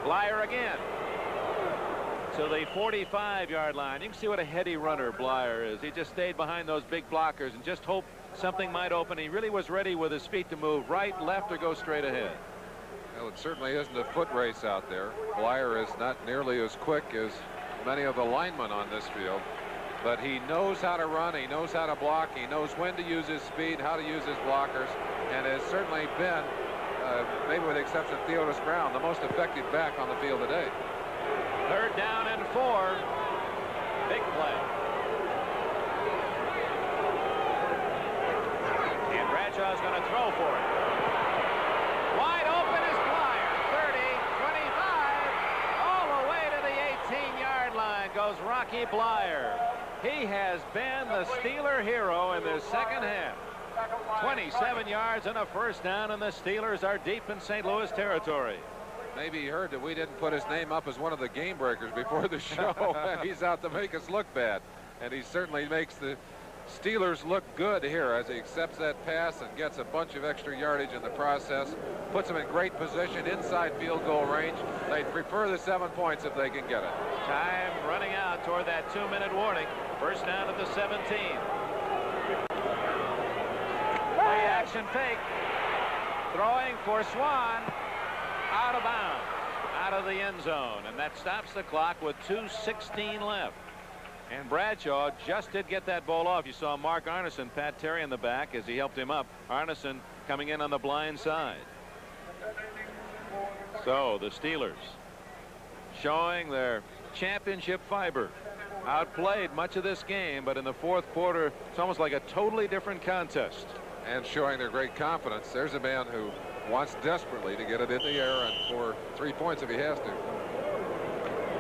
Blyer again to the 45-yard line. You can see what a heady runner Blyer is. He just stayed behind those big blockers and just hoped something might open. He really was ready with his feet to move right, left, or go straight ahead. Well, it certainly isn't a foot race out there. Blyer is not nearly as quick as many of the linemen on this field, but he knows how to run, he knows how to block, he knows when to use his speed, how to use his blockers, and has certainly been, maybe with the exception of Theodis Brown, the most effective back on the field today. 3rd down and 4. Big play. And Bradshaw's going to throw for it. Wide open is Blyer. 30, 25. All the way to the 18-yard line goes Rocky Blyer. He has been the Steeler hero in this 2nd half. 27 yards and a 1st down, and the Steelers are deep in St. Louis territory. Maybe he heard that we didn't put his name up as one of the game breakers before the show. He's out to make us look bad, and he certainly makes the Steelers look good here as he accepts that pass and gets a bunch of extra yardage in the process, puts them in great position inside field goal range. They'd prefer the 7 points if they can get it. Time running out toward that 2-minute warning. 1st down at the 17. Play action fake. Throwing for Swan. Out of bounds, out of the end zone, and that stops the clock with 2:16 left. And Bradshaw just did get that ball off. You saw Mark Arneson pat Terry in the back as he helped him up. Arneson coming in on the blind side. So the Steelers showing their championship fiber. Outplayed much of this game, but in the 4th quarter, it's almost like a totally different contest. And showing their great confidence. There's a man who wants desperately to get it in the air and for 3 points if he has to.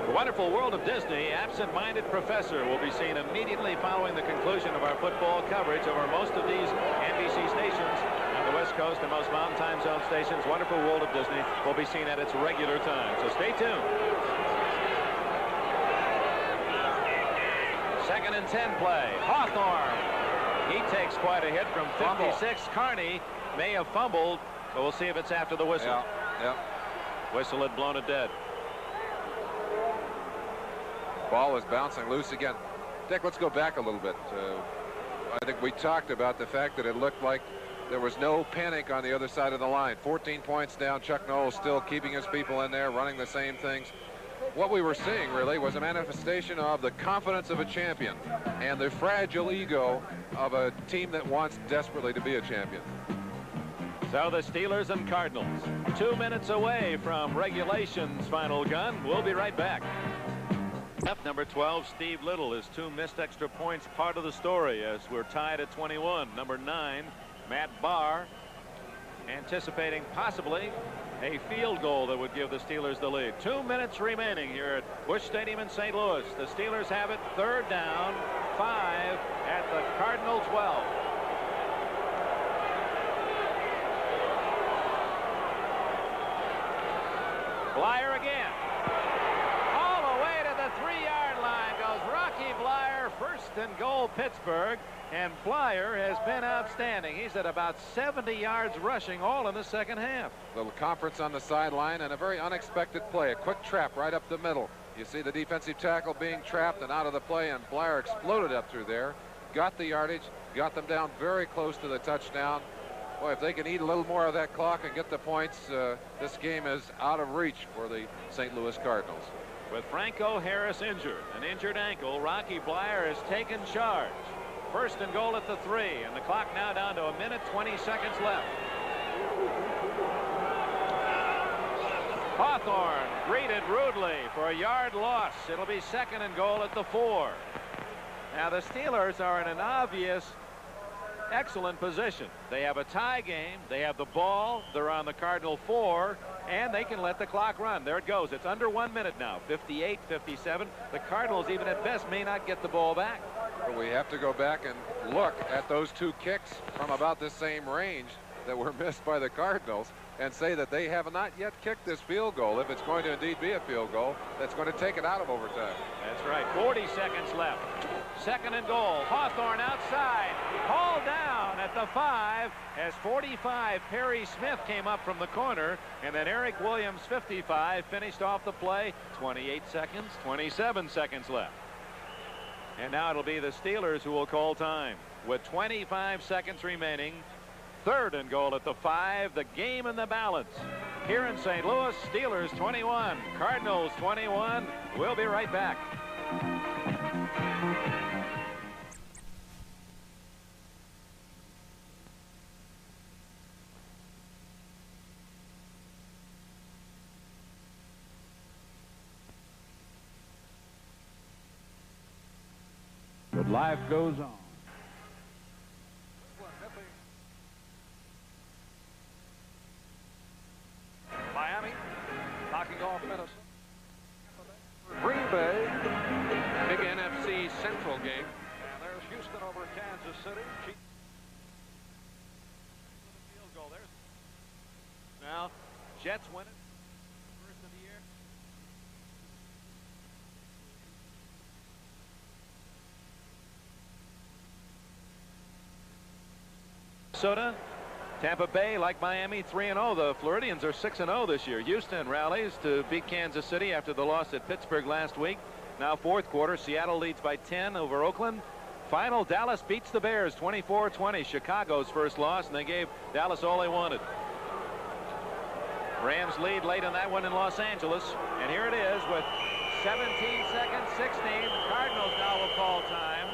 The Wonderful World of Disney, Absent-Minded Professor will be seen immediately following the conclusion of our football coverage over most of these NBC stations on the West Coast and most Mountain Time Zone stations. Wonderful World of Disney will be seen at its regular time, so stay tuned. 2nd and 10 play. Hawthorne. He takes quite a hit from 56. Carney may have fumbled, but we'll see if it's after the whistle. Yeah. Whistle had blown it dead. Ball is bouncing loose again. Dick, let's go back a little bit. I think we talked about the fact that it looked like there was no panic on the other side of the line. 14 points down. Chuck Noll still keeping his people in there, running the same things. What we were seeing really was a manifestation of the confidence of a champion and the fragile ego of a team that wants desperately to be a champion. So the Steelers and Cardinals 2 minutes away from regulation's final gun. We'll be right back. Number 12, Steve Little, his 2 missed extra points, part of the story as we're tied at 21. Number 9, Matt Barr, anticipating possibly a field goal that would give the Steelers the lead. 2 minutes remaining here at Busch Stadium in St. Louis. The Steelers have it, 3rd down, 5 at the Cardinal 12. Blyer again. All the way to the 3-yard line goes Rocky Blyer. 1st and goal, Pittsburgh. And Blyer has been outstanding. He's at about 70 yards rushing, all in the second half. Little conference on the sideline and a very unexpected play. A quick trap right up the middle. You see the defensive tackle being trapped and out of the play, and Blyer exploded up through there. Got the yardage, got them down very close to the touchdown. Boy, if they can eat a little more of that clock and get the points, this game is out of reach for the St. Louis Cardinals. With Franco Harris injured, an injured ankle, Rocky Blyer has taken charge. 1st and goal at the 3, and the clock now down to 1 minute 20 seconds left. Hawthorne greeted rudely for a yard loss. It'll be 2nd and goal at the 4. Now the Steelers are in an obvious excellent position. They have a tie game. They have the ball. They're on the Cardinal 4, and they can let the clock run. There it goes. It's under 1 minute now. 58, 57. The Cardinals, even at best, may not get the ball back. But we have to go back and look at those 2 kicks from about the same range that were missed by the Cardinals and say that they have not yet kicked this field goal. If it's going to indeed be a field goal, that's going to take it out of overtime. That's right. 40 seconds left. 2nd and goal. Hawthorne outside. Hauled down at the 5 as 45. Perry Smith came up from the corner, and then Eric Williams, 55, finished off the play. 28 seconds, 27 seconds left. And now it'll be the Steelers who will call time with 25 seconds remaining. 3rd and goal at the 5. The game in the balance. Here in St. Louis, Steelers 21, Cardinals 21. We'll be right back. But life goes on. Miami knocking off Minnesota. Green Bay, big NFC Central game. And there's Houston over Kansas City. Field goal. There's now Jets win it. First of the year. Minnesota. Tampa Bay, like Miami, 3-0. The Floridians are 6-0 this year. Houston rallies to beat Kansas City after the loss at Pittsburgh last week. Now 4th quarter, Seattle leads by 10 over Oakland. Final, Dallas beats the Bears 24-20. Chicago's first loss, and they gave Dallas all they wanted. Rams lead late on that one in Los Angeles. And here it is with 17 seconds, 16. The Cardinals now will call time.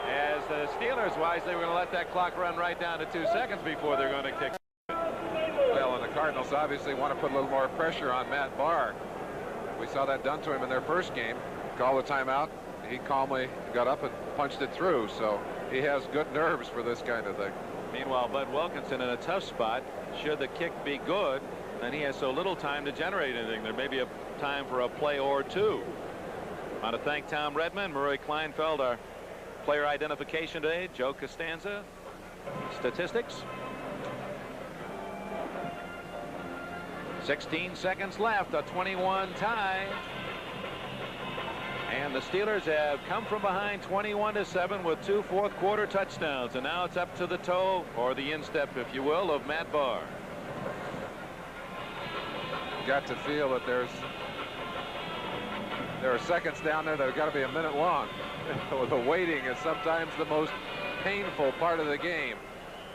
As the Steelers wisely, we're going to let that clock run right down to 2 seconds before they're going to kick. Well, and the Cardinals obviously want to put a little more pressure on Matt Barr. We saw that done to him in their first game. Called the timeout. He calmly got up and punched it through. So he has good nerves for this kind of thing. Meanwhile, Bud Wilkinson in a tough spot. Should the kick be good, then he has so little time to generate anything. There may be a time for a play or two. I want to thank Tom Redman, Murray Kleinfeld, our player identification today, Joe Costanza, statistics. 16 seconds left, a 21 tie. And the Steelers have come from behind 21-7 with 2 fourth-quarter touchdowns. And now it's up to the toe, or the instep, if you will, of Matt Barr. Got to feel that there are seconds down there that have got to be a minute long. The waiting is sometimes the most painful part of the game.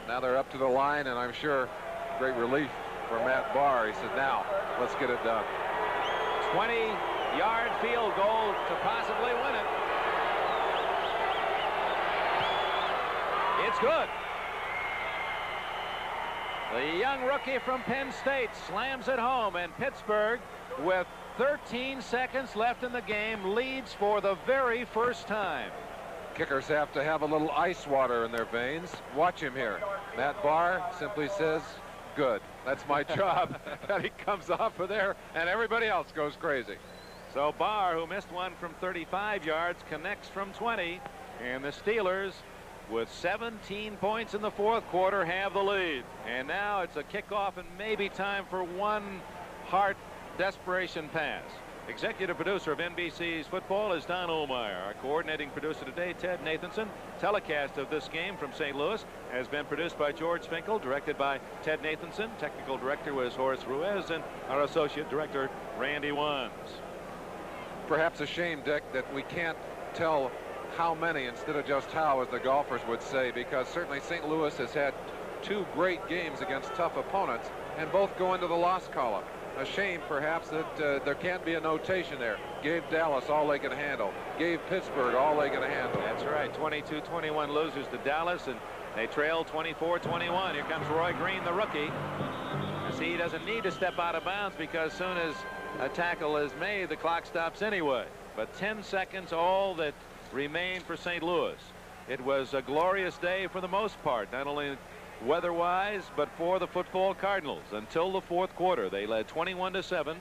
Now they're up to the line, and I'm sure great relief for Matt Barr. He said, now let's get it done. 20-yard field goal to possibly win it. It's good. The young rookie from Penn State slams it home, and Pittsburgh, with 13 seconds left in the game, leads for the very first time. Kickers have to have a little ice water in their veins. Watch him here. Matt Barr simply says, good. That's my job. And he comes off of there, and everybody else goes crazy. So Barr, who missed one from 35 yards, connects from 20, and the Steelers, with 17 points in the fourth quarter, have the lead. And now it's a kickoff and maybe time for one Hart desperation pass. Executive producer of NBC's football is Don Ohlmeyer. Our coordinating producer today, Ted Nathanson. Telecast of this game from St. Louis has been produced by George Finkel, directed by Ted Nathanson. Technical director was Horace Ruiz, and our associate director, Randy Wands. Perhaps a shame, Dick, that we can't tell how many instead of just how, as the golfers would say, because certainly St. Louis has had two great games against tough opponents, and both go into the loss column. A shame, perhaps, that there can't be a notation there. Gave Dallas all they can handle. Gave Pittsburgh all they can handle. That's right. 22-21 losers to Dallas, and they trail 24-21. Here comes Roy Green, the rookie. See, he doesn't need to step out of bounds because as soon as a tackle is made, the clock stops anyway. But 10 seconds, all that remained for St. Louis. It was a glorious day for the most part, not only weather-wise, but for the football Cardinals. Until the fourth quarter, they led 21-7.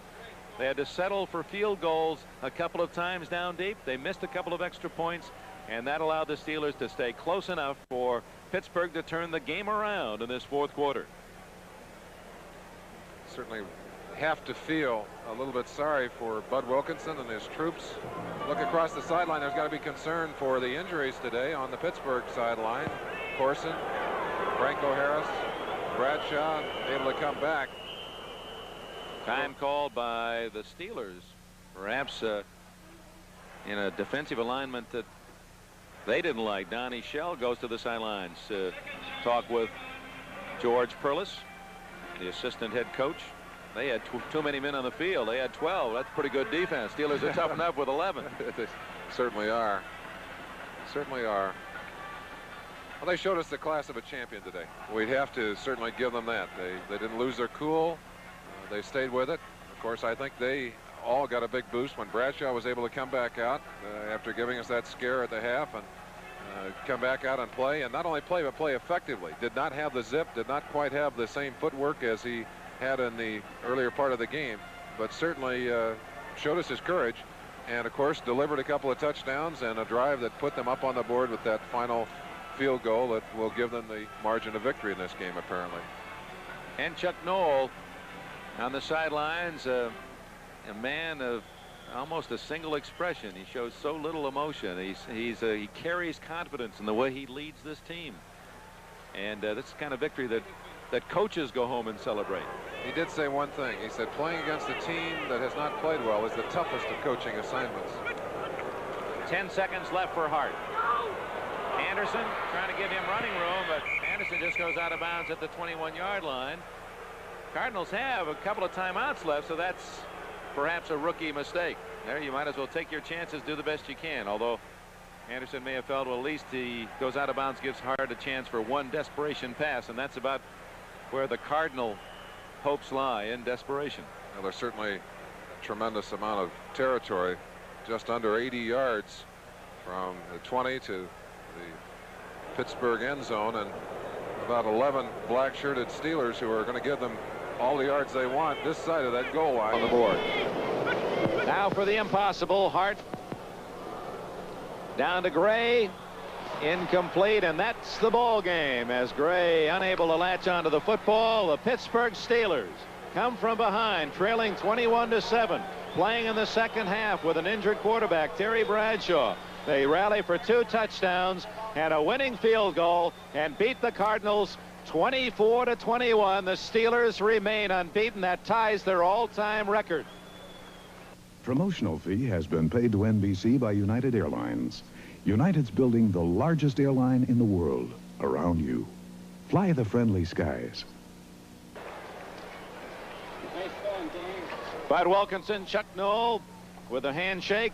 They had to settle for field goals a couple of times down deep. They missed a couple of extra points, and that allowed the Steelers to stay close enough for Pittsburgh to turn the game around in this fourth quarter. Certainly have to feel a little bit sorry for Bud Wilkinson and his troops. Look across the sideline. There's got to be concern for the injuries today on the Pittsburgh sideline. Corson, Franco Harris, Bradshaw able to come back. Time called by the Steelers, perhaps in a defensive alignment that they didn't like. Donnie Shell goes to the sidelines to talk with George Perlis, the assistant head coach. They had too many men on the field. They had 12. That's pretty good defense. Steelers are tough enough with 11. They certainly are. Certainly are. Well, they showed us the class of a champion today. We'd have to certainly give them that. They didn't lose their cool. They stayed with it. Of course, I think they all got a big boost when Bradshaw was able to come back out after giving us that scare at the half and come back out and play. And not only play, but play effectively. Did not have the zip, did not quite have the same footwork as he had in the earlier part of the game, but certainly showed us his courage, and of course delivered a couple of touchdowns and a drive that put them up on the board with that final field goal that will give them the margin of victory in this game, apparently. And Chuck Noll on the sidelines, a man of almost a single expression. He shows so little emotion. He carries confidence in the way he leads this team, and that's the kind of victory that coaches go home and celebrate. He did say one thing. He said playing against a team that has not played well is the toughest of coaching assignments. 10 seconds left for Hart. Anderson trying to give him running room, but Anderson just goes out of bounds at the 21-yard line. Cardinals have a couple of timeouts left, so that's perhaps a rookie mistake. There, you might as well take your chances, do the best you can, although Anderson may have felt, well, at least he goes out of bounds, gives Hart a chance for one desperation pass, and that's about where the Cardinal hopes lie, in desperation. Well, there's certainly a tremendous amount of territory, just under 80 yards from the 20 to the Pittsburgh end zone, and about 11 black-shirted Steelers who are going to give them all the yards they want this side of that goal line. On the board. Now for the impossible. Hart down to Gray. Incomplete, and that's the ball game as Gray unable to latch onto the football. The Pittsburgh Steelers come from behind, trailing 21-7, playing in the second half with an injured quarterback, Terry Bradshaw. They rally for 2 touchdowns and a winning field goal and beat the Cardinals 24-21. The Steelers remain unbeaten. That ties their all-time record. Promotional fee has been paid to NBC by United Airlines. United's building the largest airline in the world around you. Fly the friendly skies. Bud Wilkinson, Chuck Noll with a handshake.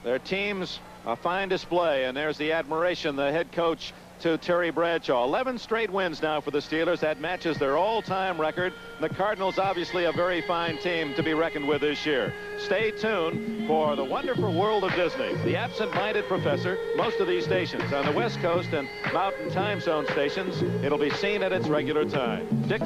Their teams A fine display, and there's the admiration, the head coach to Terry Bradshaw. 11 straight wins now for the Steelers. That matches their all-time record. The Cardinals, obviously a very fine team to be reckoned with this year. Stay tuned for the wonderful world of Disney. The Absent-Minded Professor, most of these stations on the West Coast and Mountain Time Zone stations, it'll be seen at its regular time. Dick